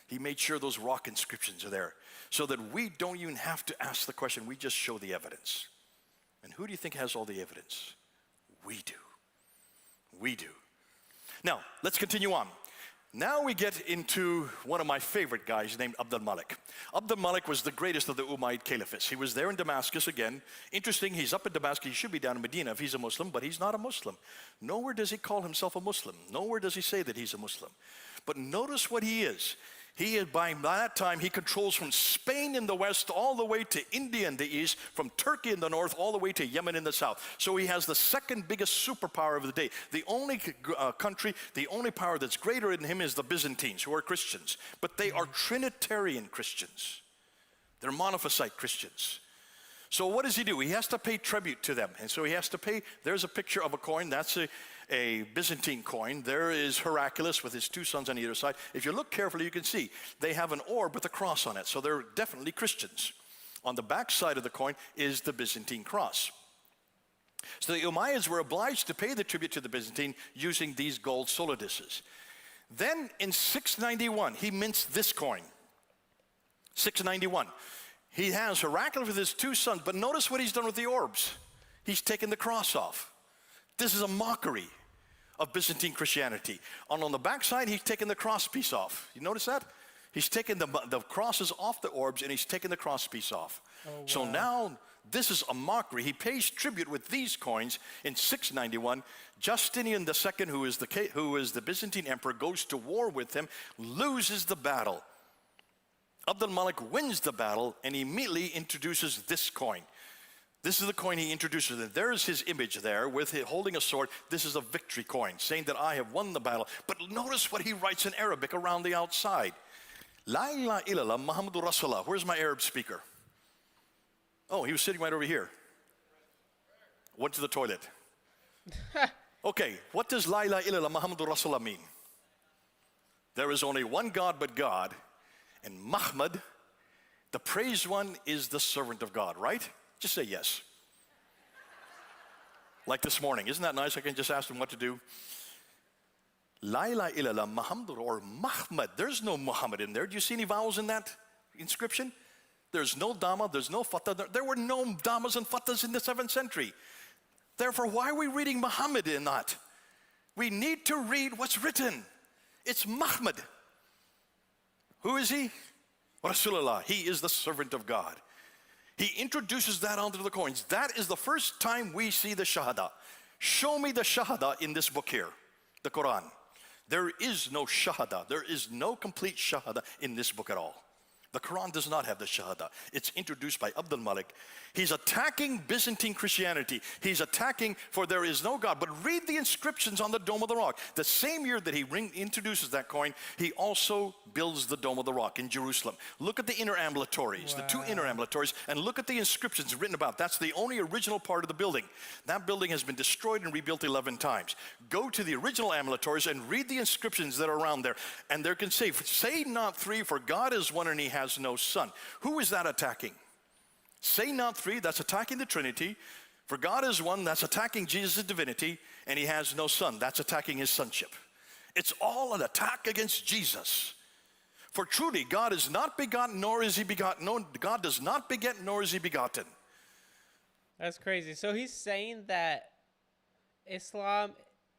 He made sure those rock inscriptions are there so that we don't even have to ask the question. We just show the evidence. And who do you think has all the evidence? We do. We do. Now, let's continue on. Now we get into one of my favorite guys named Abd al-Malik. Abd al-Malik was the greatest of the Umayyad caliphates. He was there in Damascus again. Interesting, he's up in Damascus. He should be down in Medina if he's a Muslim, but he's not a Muslim. Nowhere does he call himself a Muslim. Nowhere does he say that he's a Muslim. But notice what he is. He is, by that time, he controls from Spain in the west all the way to India in the east, from Turkey in the north all the way to Yemen in the south. So he has the second biggest superpower of the day. The only country, the only power that's greater than him is the Byzantines, who are Christians. But they are Trinitarian Christians. They're monophysite Christians. So what does he do? He has to pay tribute to them. And so he has to pay, there's a picture of a coin. That's a Byzantine coin. There is Heraclius with his two sons on either side. If you look carefully, you can see they have an orb with a cross on it. So they're definitely Christians. On the back side of the coin is the Byzantine cross. So the Umayyads were obliged to pay the tribute to the Byzantine using these gold solidus's. Then in 691, he mints this coin. 691. He has Heraclius with his two sons, but notice what he's done with the orbs. He's taken the cross off. This is a mockery of Byzantine Christianity. And on the backside, he's taken the cross piece off. You notice that? He's taken the crosses off the orbs and he's taken the cross piece off. Oh, wow. So now this is a mockery. He pays tribute with these coins in 691. Justinian II, who is the Byzantine emperor, goes to war with him, loses the battle. Abd al-Malik wins the battle and immediately introduces this coin. This is the coin he introduces. And there's his image there with him holding a sword. This is a victory coin, saying that I have won the battle. But notice what he writes in Arabic around the outside. La ilaha illallah Muhammadur Rasulullah. Where's my Arab speaker? Oh, he was sitting right over here. Went to the toilet. Okay, what does La ilaha illallah Muhammadur Rasulullah mean? There is only one God but God. And Muhammad, the praised one, is the servant of God, right? Just say yes. Like this morning. Isn't that nice? I can just ask him what to do. La ilaha illallah Muhammad or Muhammad. There's no Muhammad in there. Do you see any vowels in that inscription? There's no Dhamma, there's no Fatha. There were no Dhammas and Fathas in the 7th century. Therefore, why are we reading Muhammad in that? We need to read what's written. It's Muhammad. Who is he? Rasulullah. He is the servant of God. He introduces that onto the coins. That is the first time we see the Shahada. Show me the Shahada in this book here, the Quran. There is no Shahada. There is no complete Shahada in this book at all. The Quran does not have the Shahada. It's introduced by Abd al-Malik. He's attacking Byzantine Christianity. He's attacking for there is no God. But read the inscriptions on the Dome of the Rock. The same year that he introduces that coin, he also builds the Dome of the Rock in Jerusalem. Look at the inner ambulatories, the two inner ambulatories, and look at the inscriptions written about. That's the only original part of the building. That building has been destroyed and rebuilt 11 times. Go to the original ambulatories and read the inscriptions that are around there. And there can say not three, for God is one and he has has no son. Who is that attacking? Say not three, that's attacking the Trinity. For God is one, that's attacking Jesus' divinity, and he has no son, that's attacking his sonship. It's all an attack against Jesus. For truly, God is not begotten, nor is he begotten. No, God does not beget, nor is he begotten. That's crazy. So he's saying that Islam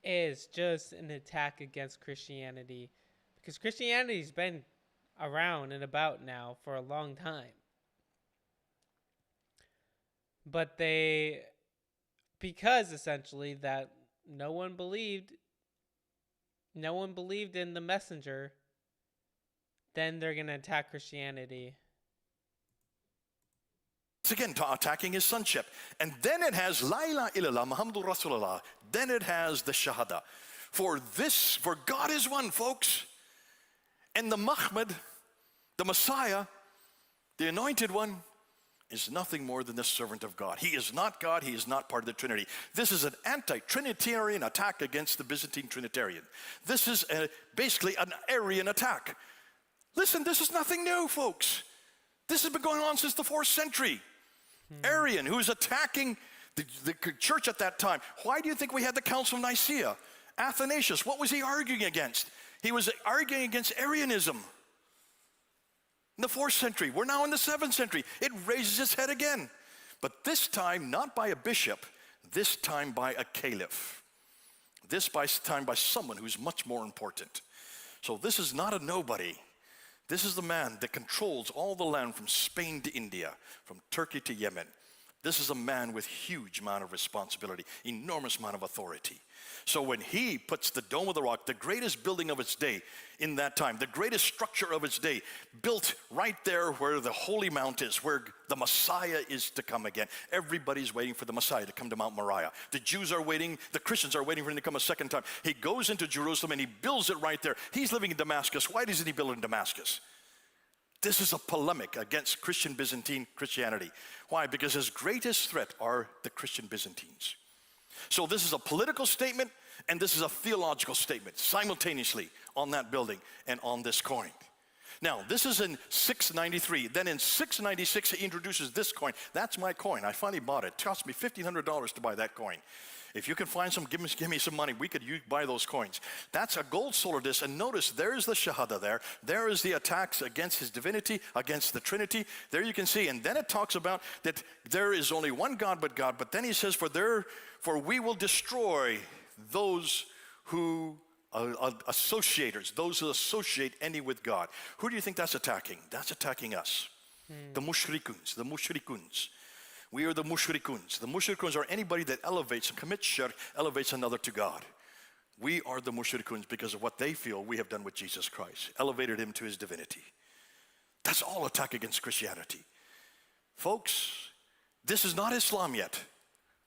is just an attack against Christianity, because Christianity's been around and about now for a long time. But because essentially that no one believed in the messenger, then they're going to attack Christianity. It's again attacking his sonship. And then it has La ilaha illallah Muhammadur Rasulullah. Then it has the Shahada. For God is one, folks. And the Muhammad, the Messiah, the anointed one, is nothing more than the servant of God. He is not God. He is not part of the Trinity. This is an anti-Trinitarian attack against the Byzantine Trinitarian. This is basically an Arian attack. Listen, this is nothing new, folks. This has been going on since the 4th century. Arian, who's attacking the church at that time. Why do you think we had the Council of Nicaea? Athanasius, what was he arguing against? He was arguing against Arianism. In the 4th century, we're now in the 7th century. It raises its head again. But this time, not by a bishop, this time by a caliph. This time by someone who's much more important. So this is not a nobody. This is the man that controls all the land from Spain to India, from Turkey to Yemen. This is a man with huge amount of responsibility, enormous amount of authority. So when he puts the Dome of the Rock, the greatest building of its day in that time, the greatest structure of its day, built right there where the Holy Mount is, where the Messiah is to come again. Everybody's waiting for the Messiah to come to Mount Moriah. The Jews are waiting, the Christians are waiting for him to come a second time. He goes into Jerusalem and he builds it right there. He's living in Damascus. Why doesn't he build it in Damascus? This is a polemic against Christian Byzantine Christianity. Why? Because his greatest threat are the Christian Byzantines. So this is a political statement and this is a theological statement simultaneously on that building and on this coin. Now, this is in 693. Then in 696, he introduces this coin. That's my coin. I finally bought it. It cost me $1,500 to buy that coin. If you can find some, give me some money. We could buy those coins. That's a gold solar disc. And notice, there's the Shahada there. There is the attacks against his divinity, against the Trinity. There you can see. And then it talks about that there is only one God but God. But then he says, for we will destroy those who associators, those who associate any with God. Who do you think that's attacking? That's attacking us. The mushrikuns. We are the mushrikuns. The mushrikuns are anybody that elevates and commits shirk, elevates another to God. We are the mushrikuns because of what they feel we have done with Jesus Christ, elevated him to his divinity. That's all attack against Christianity. Folks, this is not Islam yet.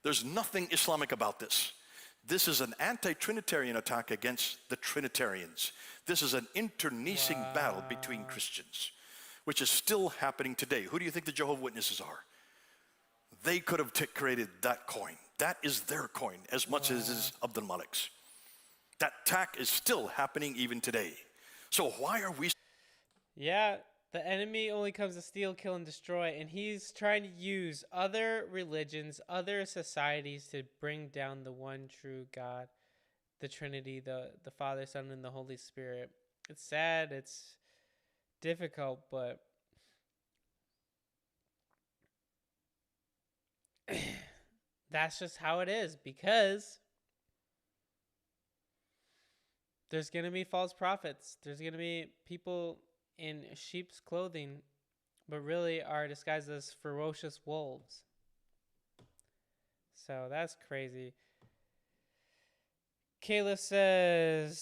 There's nothing Islamic about this. This is an anti-Trinitarian attack against the Trinitarians. This is an internecine battle between Christians, which is still happening today. Who do you think the Jehovah's Witnesses are? They could have created that coin. That is their coin as much as it is Abdul Malik's. That attack is still happening even today. So why are we... Yeah, the enemy only comes to steal, kill, and destroy, and he's trying to use other religions, other societies to bring down the one true God, the Trinity, the Father, Son, and the Holy Spirit. It's sad, it's difficult, but that's just how it is, because there's going to be false prophets. There's going to be people in sheep's clothing, but really are disguised as ferocious wolves. So that's crazy. Caliph says,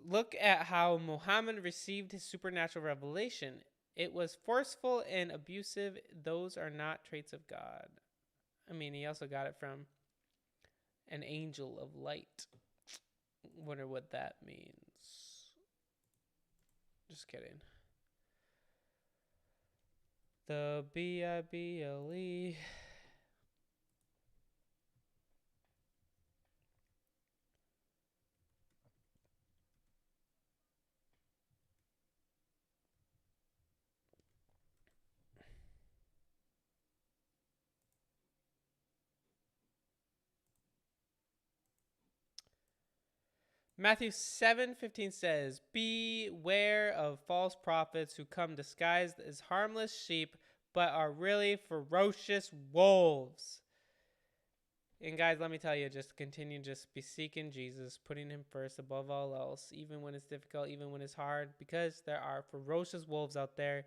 look at how Muhammad received his supernatural revelation. It was forceful and abusive. Those are not traits of God. I mean, he also got it from an angel of light. Wonder what that means. Just kidding. The Bible. Matthew 7:15 says, "Beware of false prophets who come disguised as harmless sheep, but are really ferocious wolves." And guys, let me tell you, just continue, just be seeking Jesus, putting him first above all else, even when it's difficult, even when it's hard, because there are ferocious wolves out there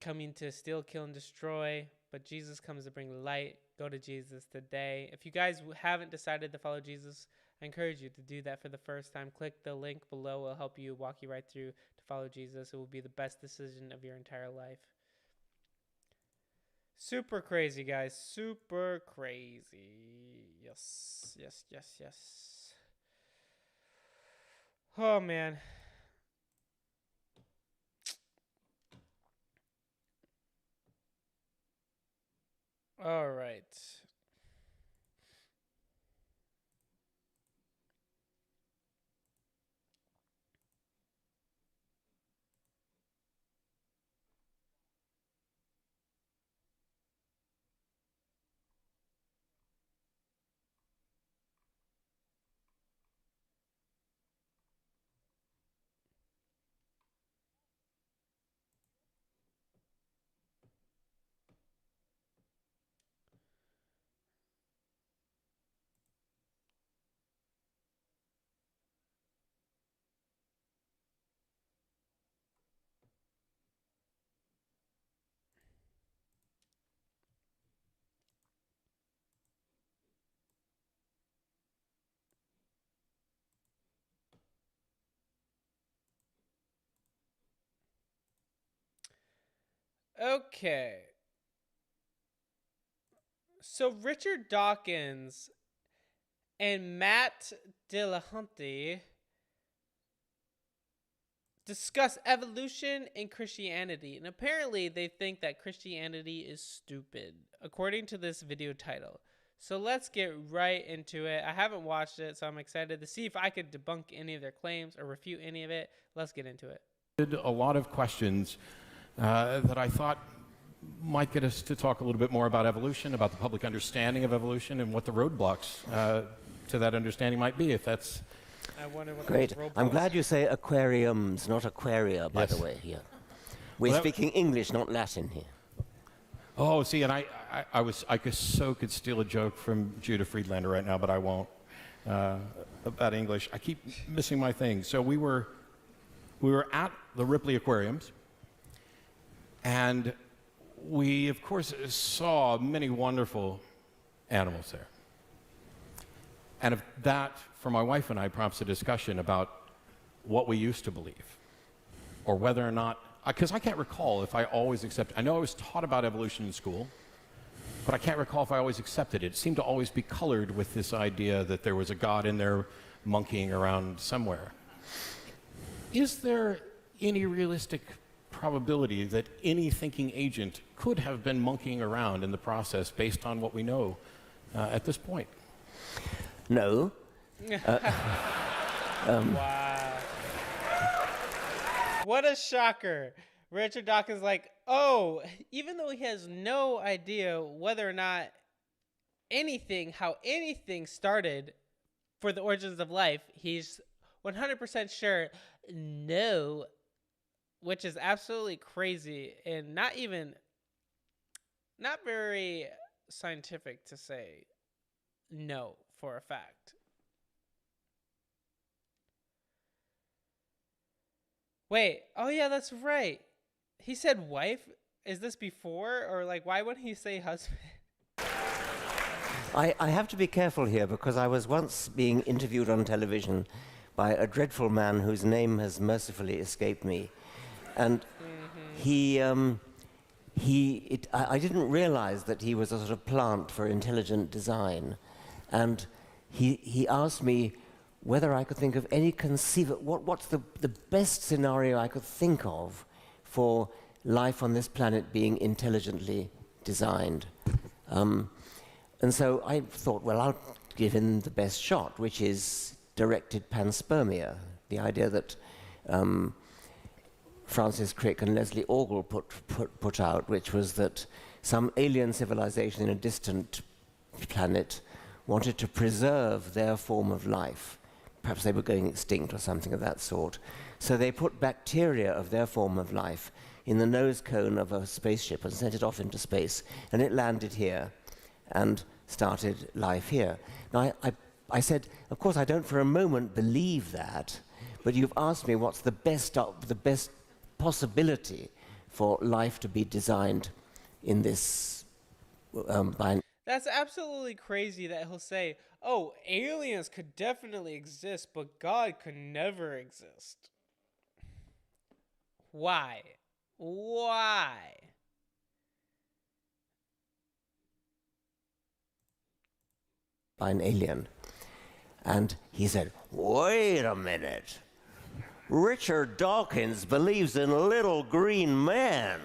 coming to steal, kill, and destroy. But Jesus comes to bring light. Go to Jesus today. If you guys haven't decided to follow Jesus, I encourage you to do that for the first time. Click the link below. It'll help you, walk you right through to follow Jesus. It will be the best decision of your entire life. Super crazy, guys. Super crazy. Yes, yes, yes, yes. Oh, man. All right. Okay. So Richard Dawkins and Matt Dillahunty discuss evolution and Christianity, and apparently they think that Christianity is stupid, according to this video title. So let's get right into it. I haven't watched it, so I'm excited to see if I could debunk any of their claims or refute any of it. Let's get into it. A lot of questions that I thought might get us to talk a little bit more about evolution, about the public understanding of evolution, and what the roadblocks to that understanding might be, if that's... I wonder what Great. I'm glad you say aquariums, not aquaria, by Yes. the way, here. We're speaking English, not Latin here. Oh, see, and I could steal a joke from Judah Friedlander right now, but I won't, about English. I keep missing my thing. So we were at the Ripley Aquariums, and we, of course, saw many wonderful animals there. And if that, for my wife and I, prompts a discussion about what we used to believe, or whether or not, because I can't recall if I always accepted. I know I was taught about evolution in school, but I can't recall if I always accepted it. It seemed to always be colored with this idea that there was a God in there monkeying around somewhere. Is there any realistic probability that any thinking agent could have been monkeying around in the process based on what we know at this point? No. Wow. What a shocker. Richard Dawkins like, oh, even though he has no idea whether or not how anything started for the origins of life, he's 100% sure no, which is absolutely crazy and not very scientific to say no for a fact. Wait, oh yeah, that's right. He said wife? Is this before? Or like, why wouldn't he say husband? I have to be careful here because I was once being interviewed on television by a dreadful man whose name has mercifully escaped me. And I didn't realize that he was a sort of plant for intelligent design. And he asked me whether I could think of any what's the best scenario I could think of for life on this planet being intelligently designed. And so I thought, well, I'll give him the best shot, which is directed panspermia, the idea that Francis Crick and Leslie Orgel put out, which was that some alien civilization in a distant planet wanted to preserve their form of life. Perhaps they were going extinct or something of that sort. So they put bacteria of their form of life in the nose cone of a spaceship and sent it off into space, and it landed here and started life here. Now, I said, of course, I don't for a moment believe that, but you've asked me what's the best possibility for life to be designed in this by. That's absolutely crazy that he'll say, oh, aliens could definitely exist, but God could never exist. Why? Why? By an alien. And he said, wait a minute. Richard Dawkins believes in little green men.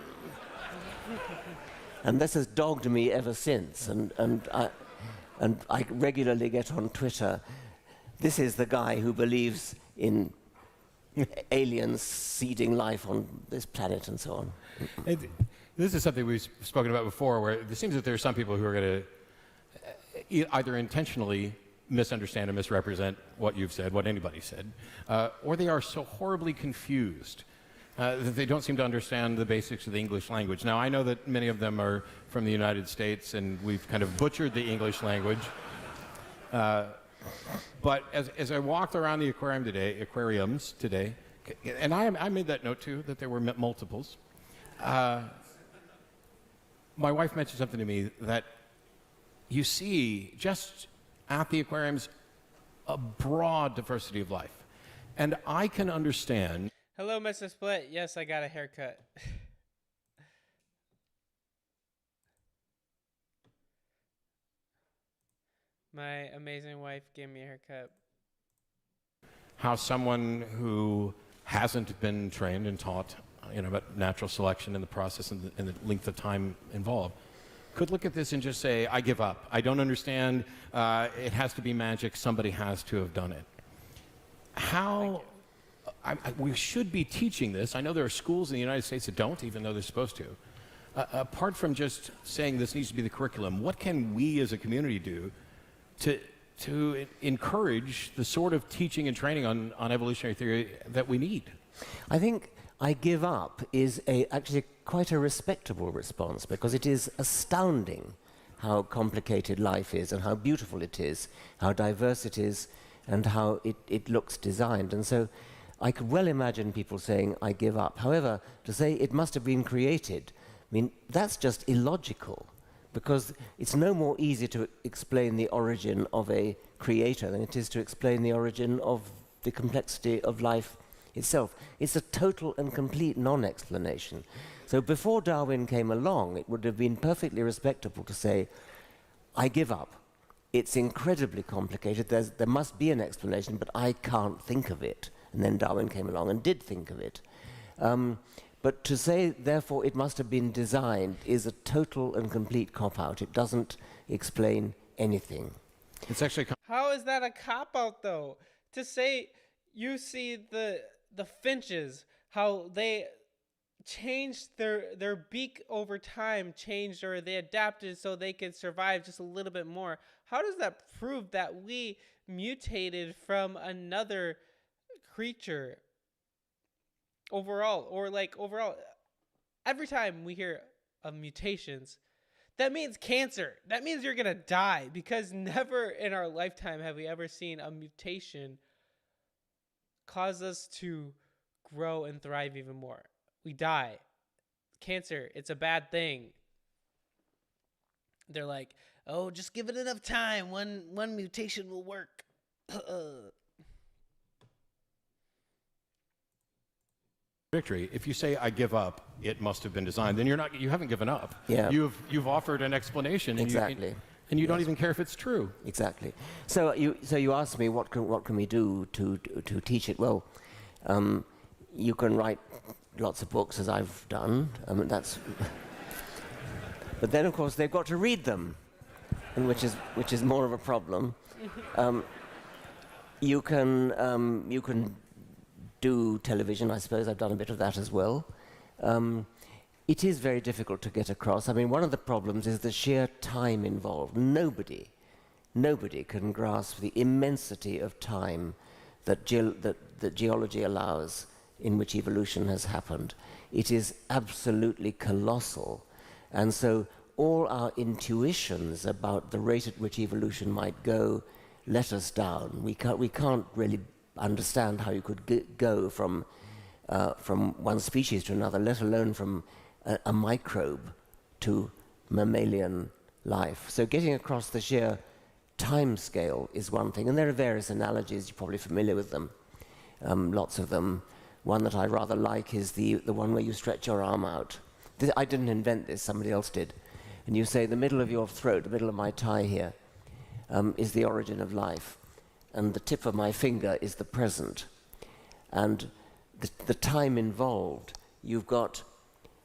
And this has dogged me ever since. And I regularly get on Twitter. This is the guy who believes in aliens seeding life on this planet and so on. This is something we've spoken about before, where it seems that there are some people who are going to either intentionally misunderstand and misrepresent what you've said, what anybody said, or they are so horribly confused that they don't seem to understand the basics of the English language. Now, I know that many of them are from the United States, and we've kind of butchered the English language. But as I walked around the aquariums today, and I made that note too, that there were multiples, my wife mentioned something to me that you see just at the aquariums a broad diversity of life. And I can understand. Hello, Mr. Split. Yes, I got a haircut. My amazing wife gave me a haircut. How someone who hasn't been trained and taught, about natural selection and the process and the length of time involved, could look at this and just say, I give up. I don't understand. It has to be magic. Somebody has to have done it. We should be teaching this. I know there are schools in the United States that don't, even though they're supposed to. Apart from just saying this needs to be the curriculum, what can we as a community do to encourage the sort of teaching and training on evolutionary theory that we need? I think I give up is actually quite a respectable response, because it is astounding how complicated life is and how beautiful it is, how diverse it is, and how it looks designed. And so I could well imagine people saying, I give up. However, to say it must have been created, that's just illogical, because it's no more easy to explain the origin of a creator than it is to explain the origin of the complexity of life itself. It's a total and complete non-explanation. So before Darwin came along, it would have been perfectly respectable to say, I give up. It's incredibly complicated. There must be an explanation, but I can't think of it. And then Darwin came along and did think of it. But to say, therefore, it must have been designed is a total and complete cop-out. It doesn't explain anything. It's actually How is that a cop-out, though? To say you see the finches, how they changed their beak over time, changed, or they adapted so they could survive just a little bit more. How does that prove that we mutated from another creature overall? Or overall, every time we hear of mutations, that means cancer. That means you're gonna die, because never in our lifetime have we ever seen a mutation cause us to grow and thrive even more. We die. Cancer, it's a bad thing. They're like, oh, just give it enough time. One mutation will work. Victory. If you say I give up, it must have been designed, then you haven't given up. Yeah. You've offered an explanation. Exactly. And you don't even care if it's true. Exactly. So you asked me what can we do to teach it? Well, you can write lots of books, as I've done. That's. But then, of course, they've got to read them, and which is more of a problem. You can do television, I suppose. I've done a bit of that as well. It is very difficult to get across. One of the problems is the sheer time involved. Nobody nobody can grasp the immensity of time that geology allows in which evolution has happened. It is absolutely colossal. And so all our intuitions about the rate at which evolution might go let us down. We can't really understand how you could go from one species to another, let alone from a microbe to mammalian life. So getting across the sheer time scale is one thing, and there are various analogies, you're probably familiar with them, lots of them. One that I rather like is the one where you stretch your arm out. I didn't invent this, somebody else did. And you say the middle of your throat, the middle of my tie here, is the origin of life, and the tip of my finger is the present. And the time involved, you've got,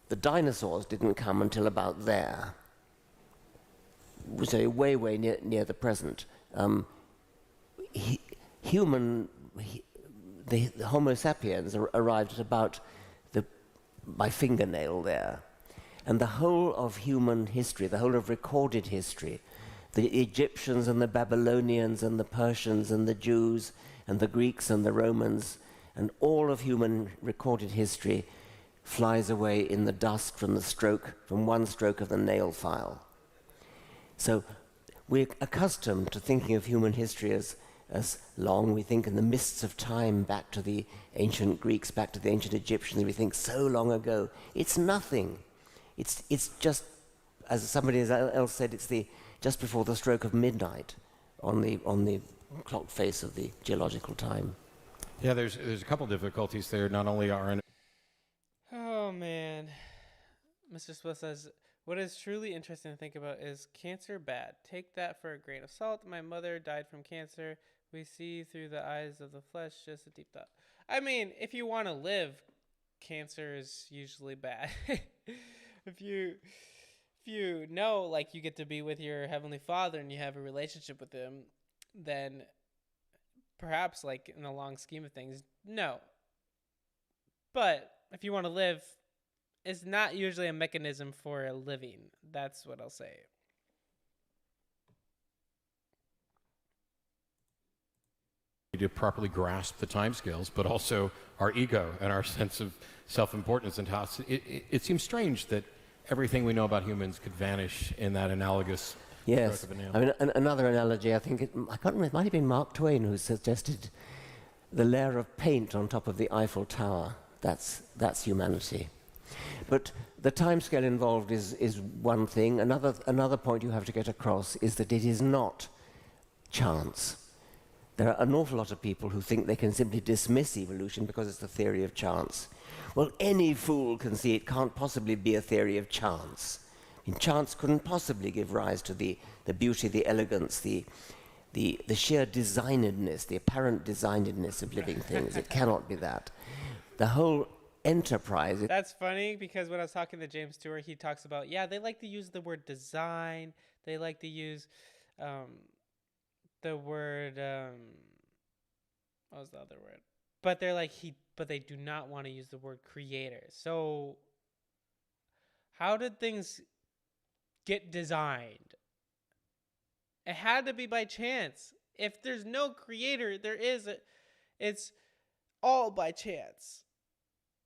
the dinosaurs didn't come until about there, so way near the present. The Homo sapiens arrived at about my fingernail there. And the whole of human history, the whole of recorded history, the Egyptians and the Babylonians and the Persians and the Jews and the Greeks and the Romans, and all of human recorded history flies away in the dust from one stroke of the nail file. So we're accustomed to thinking of human history as long. We think in the mists of time back to the ancient Greeks, back to the ancient Egyptians. We think so long ago. It's nothing. It's just, as somebody else said, it's just before the stroke of midnight on the clock face of the geological time. Yeah, there's a couple difficulties there. Not only are Oh man, Mr. Swift says, what is truly interesting to think about is cancer bad? Take that for a grain of salt. My mother died from cancer. We see through the eyes of the flesh, just a deep thought. I mean, if you want to live, cancer is usually bad. If you know, like, you get to be with your Heavenly Father and you have a relationship with Him, then perhaps, like, in the long scheme of things, no. But if you want to live, it's not usually a mechanism for a living. That's what I'll say. to properly grasp the timescales, but also our ego and our sense of self-importance and how it seems strange that everything we know about humans could vanish in that analogous yes. stroke of a nail. I mean, another analogy, I can't remember, it might have been Mark Twain who suggested the layer of paint on top of the Eiffel Tower. That's humanity. But the timescale involved is one thing. Another point you have to get across is that it is not chance. There are an awful lot of people who think they can simply dismiss evolution because it's the theory of chance. Well, any fool can see it can't possibly be a theory of chance. I mean, chance couldn't possibly give rise to the beauty, the elegance, the sheer designedness, the apparent designedness of living things. It cannot be that. The whole enterprise... That's funny, because when I was talking to James Stewart, he talks about, yeah, they like to use the word design. They like to use the word... what was the other word? But they're like, but they do not want to use the word creator. So how did things get designed? It had to be by chance. If there's no creator, it's all by chance.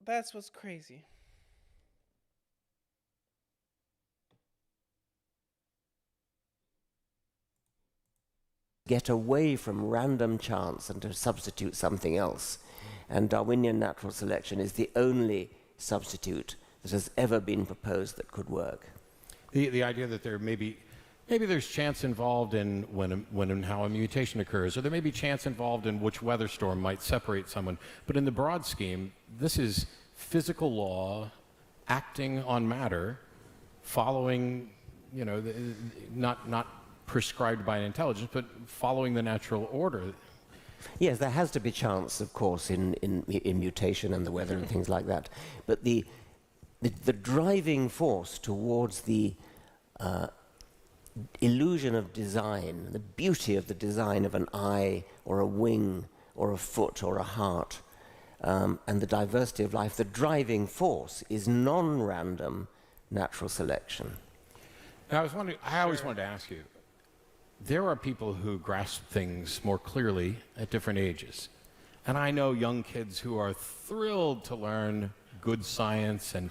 That's what's crazy. Get away from random chance and to substitute something else. And Darwinian natural selection is the only substitute that has ever been proposed that could work. The idea that there maybe there's chance involved in when and how a mutation occurs, or there may be chance involved in which weather storm might separate someone. But in the broad scheme, this is physical law acting on matter, following, not prescribed by an intelligence, but following the natural order. Yes, there has to be chance, of course, in mutation and the weather and things like that. But the driving force towards the illusion of design, the beauty of the design of an eye or a wing or a foot or a heart, and the diversity of life, the driving force is non-random natural selection. Now, I always wanted to ask you, there are people who grasp things more clearly at different ages. And I know young kids who are thrilled to learn good science and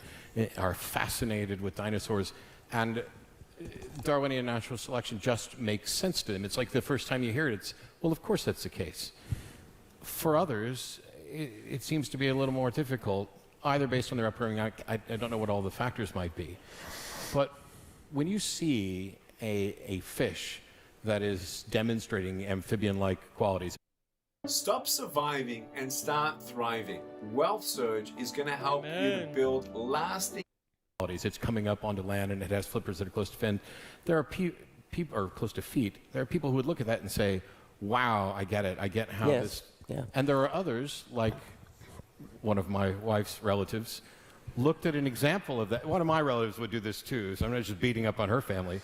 are fascinated with dinosaurs. And Darwinian natural selection just makes sense to them. It's like the first time you hear it, it's, well, of course that's the case. For others, it seems to be a little more difficult, either based on their upbringing, I don't know what all the factors might be. But when you see a fish that is demonstrating amphibian-like qualities, Stop surviving and start thriving. Wealth Surge is going to help you to build lasting. It's coming up onto land and it has flippers that are close to fin. There are people, or close to feet. There are people who would look at that and say, "Wow, I get it. I get how this." Yeah. And there are others, like one of my wife's relatives, looked at an example of that. One of my relatives would do this too, so I'm not just beating up on her family.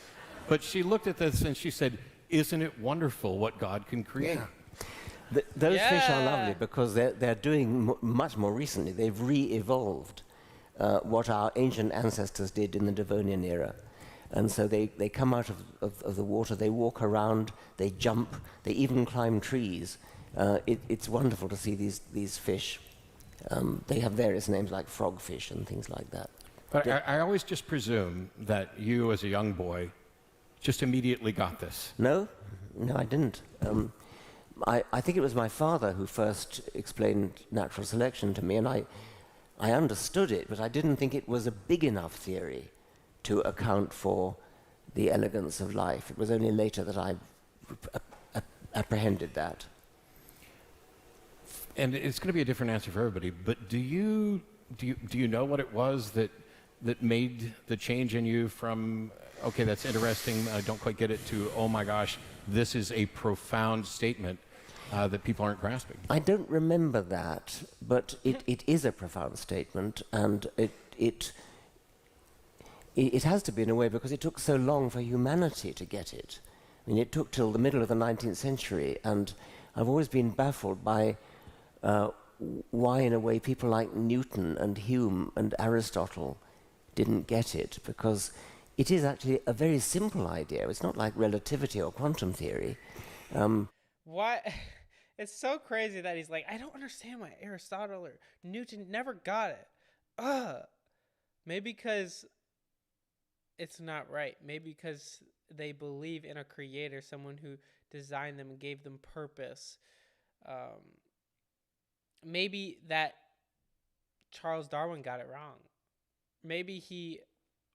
But she looked at this and she said, "Isn't it wonderful what God can create?" Yeah. Those fish are lovely because they're doing much more recently. They've re-evolved what our ancient ancestors did in the Devonian era. And so they come out of the water, they walk around, they jump, they even climb trees. It's wonderful to see these fish. They have various names like frogfish and things like that. But I always just presume that you, as a young boy, just immediately got this. No, I didn't. I think it was my father who first explained natural selection to me, and I understood it, but I didn't think it was a big enough theory to account for the elegance of life. It was only later that I apprehended that. And it's going to be a different answer for everybody, but do you know what it was that made the change in you from, okay, that's interesting, I don't quite get it, to, oh my gosh, this is a profound statement that people aren't grasping? I don't remember that, but it is a profound statement, and it has to be in a way because it took so long for humanity to get it. I mean, it took till the middle of the 19th century, and I've always been baffled by why, in a way, people like Newton and Hume and Aristotle didn't get it, because it is actually a very simple idea. It's not like relativity or quantum theory. Why? It's so crazy that he's like, I don't understand why Aristotle or Newton never got it. Maybe because it's not right. Maybe because they believe in a creator, someone who designed them and gave them purpose. Maybe that Charles Darwin got it wrong. Maybe he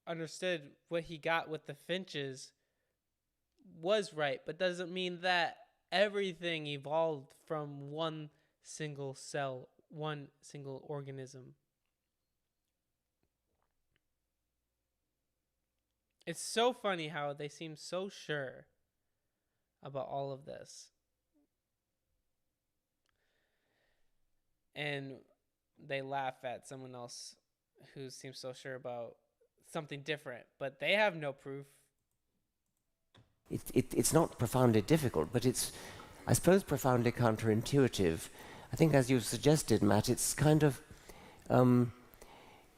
understood what he got with the finches was right, but doesn't mean that everything evolved from one single cell, one single organism. It's so funny how they seem so sure about all of this. And they laugh at someone else who seems so sure about something different, but they have no proof. It's not profoundly difficult, but it's, I suppose, profoundly counterintuitive. I think, as you've suggested, Matt, it's kind of,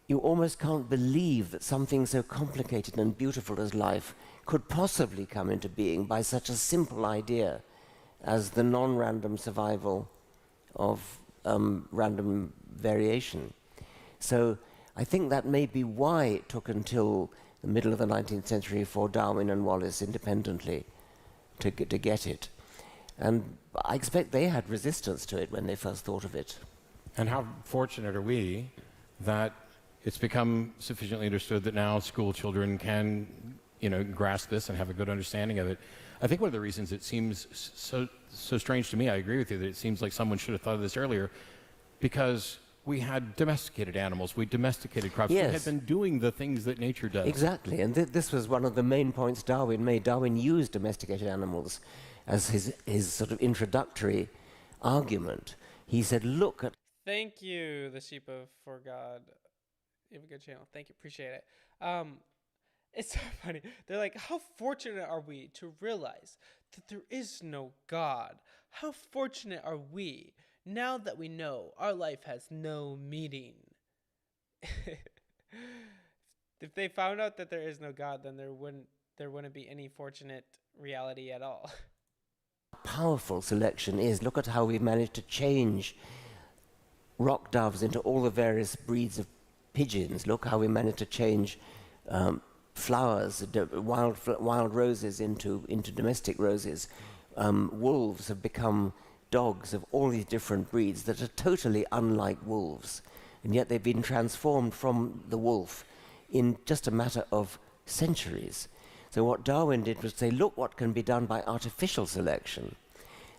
you almost can't believe that something so complicated and beautiful as life could possibly come into being by such a simple idea as the non-random survival of random variation. So I think that may be why it took until the middle of the 19th century for Darwin and Wallace independently to get it. And I expect they had resistance to it when they first thought of it. And how fortunate are we that it's become sufficiently understood that now school children can, grasp this and have a good understanding of it. I think one of the reasons it seems so strange to me, I agree with you, that it seems like someone should have thought of this earlier, because we had domesticated animals, we domesticated crops, yes. We had been doing the things that nature does. Exactly, and this was one of the main points Darwin made. Darwin used domesticated animals as his sort of introductory argument. He said, look at... Thank you, the sheep for God. You have a good channel. Thank you, appreciate it. It's so funny. They're like, how fortunate are we to realize that there is no God? How fortunate are we now that we know our life has no meaning? If they found out that there is no God, then there wouldn't be any fortunate reality at all. Powerful selection is. Look at how we've managed to change rock doves into all the various breeds of pigeons. Look how we managed to change flowers, wild roses into domestic roses. Wolves have become dogs of all these different breeds that are totally unlike wolves, and yet they've been transformed from the wolf in just a matter of centuries. So what Darwin did was say, look what can be done by artificial selection.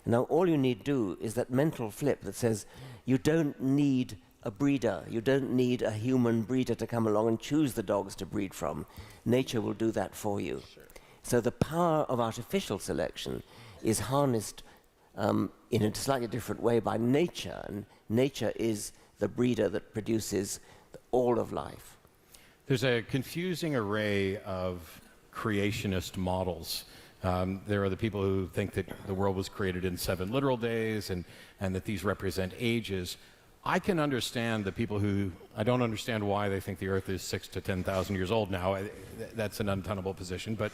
And now all you need do is that mental flip that says, you don't need a breeder, you don't need a human breeder to come along and choose the dogs to breed from. Nature will do that for you. Sure. So the power of artificial selection is harnessed in a slightly different way by nature, and nature is the breeder that produces all of life. There's a confusing array of creationist models. There are the people who think that the world was created in 7 literal days and that these represent ages. I can understand the people who, I don't understand why they think the Earth is 6,000 to 10,000 years old now. That's an untenable position. But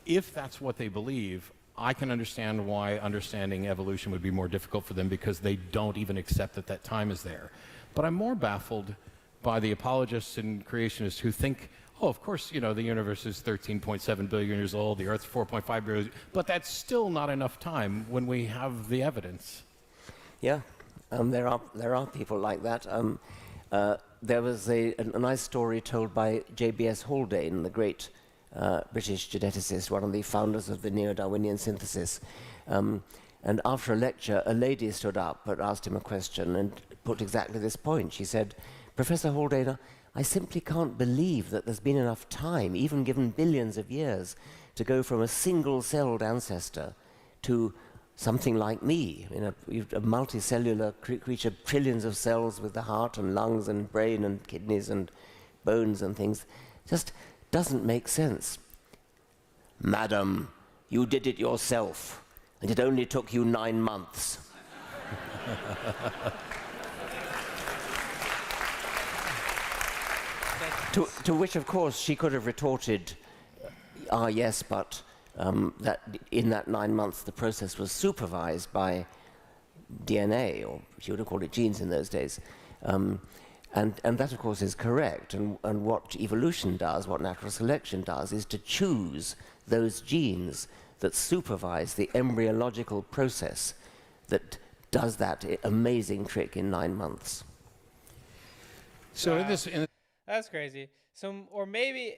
if that's what they believe, I can understand why understanding evolution would be more difficult for them, because they don't even accept that that time is there. But I'm more baffled by the apologists and creationists who think, oh, of course, you know, the universe is 13.7 billion years old, the Earth's 4.5 billion, but that's still not enough time when we have the evidence. Yeah, there are people like that. There was a nice story told by J.B.S. Haldane, the great British geneticist, one of the founders of the neo-Darwinian synthesis. And after a lecture, a lady stood up and asked him a question and put exactly this point. She said, Professor Haldane, I simply can't believe that there's been enough time, even given billions of years, to go from a single-celled ancestor to something like me, a multicellular creature, trillions of cells with the heart and lungs and brain and kidneys and bones and things. Just doesn't make sense. Madam, you did it yourself, and it only took you 9 months. To which, of course, she could have retorted, yes, but that in that 9 months the process was supervised by DNA, or she would have called it genes in those days. And that, of course, is correct. And what evolution does, what natural selection does, is to choose those genes that supervise the embryological process that does that amazing trick in 9 months. So That's crazy. So, or maybe,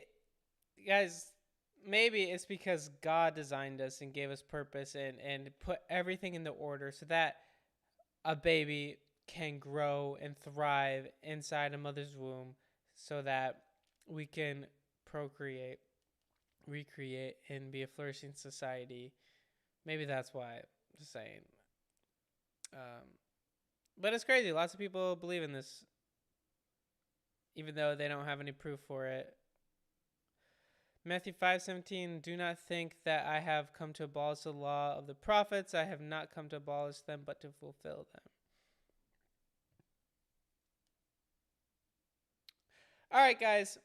guys, maybe it's because God designed us and gave us purpose and put everything in the order so that a baby can grow and thrive inside a mother's womb, so that we can procreate, recreate, and be a flourishing society. Maybe that's why. I'm just saying. But it's crazy. Lots of people believe in this, even though they don't have any proof for it. Matthew 5:17, do not think that I have come to abolish the law of the prophets. I have not come to abolish them, but to fulfill them. All right, guys.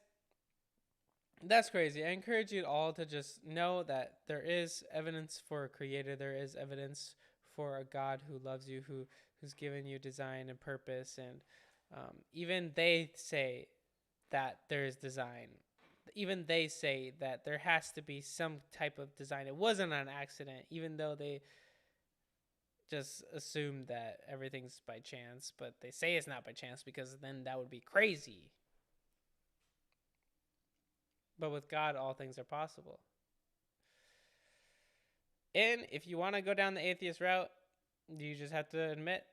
That's crazy. I encourage you all to just know that there is evidence for a creator. There is evidence for a God who loves you, who's given you design and purpose. And even they say that there is design. Even they say that there has to be some type of design. It wasn't an accident, even though they just assume that everything's by chance. But they say it's not by chance, because then that would be crazy. But with God, all things are possible. And if you want to go down the atheist route, you just have to admit,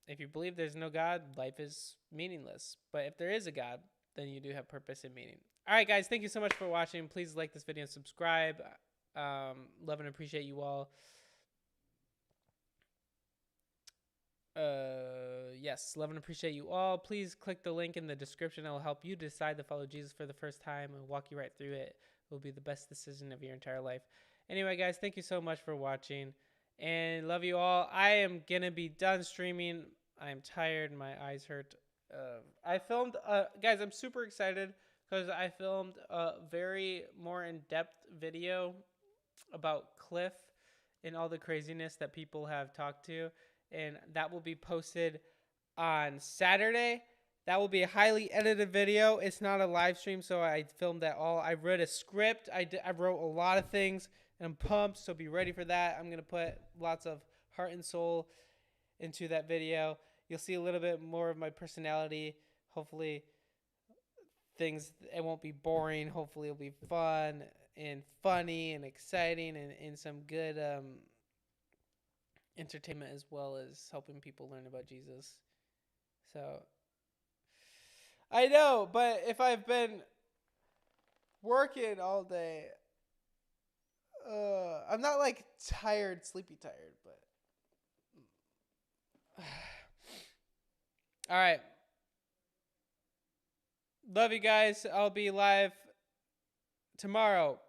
if you believe there's no God, life is meaningless. But if there is a God, then you do have purpose and meaning. All right, guys, thank you so much for watching. Please like this video and subscribe. Love and appreciate you all. Yes, love and appreciate you all. Please click the link in the description. It will help you decide to follow Jesus for the first time and walk you right through it. It will be the best decision of your entire life. Anyway, guys, thank you so much for watching, and love you all. I am going to be done streaming. I am tired. My eyes hurt. I filmed, guys, I'm super excited because I filmed a very more in-depth video about Cliff and all the craziness that people have talked to, and that will be posted on Saturday. That will be a highly edited video. It's not a live stream, so I filmed that all. I wrote a script. I wrote a lot of things, and I'm pumped, so be ready for that. I'm going to put lots of heart and soul into that video. You'll see a little bit more of my personality. Hopefully, it won't be boring. Hopefully, it'll be fun and funny and exciting and some good entertainment, as well as helping people learn about Jesus. So, I know, but if I've been working all day, I'm not like tired, sleepy tired, but all right. Love you guys. I'll be live tomorrow.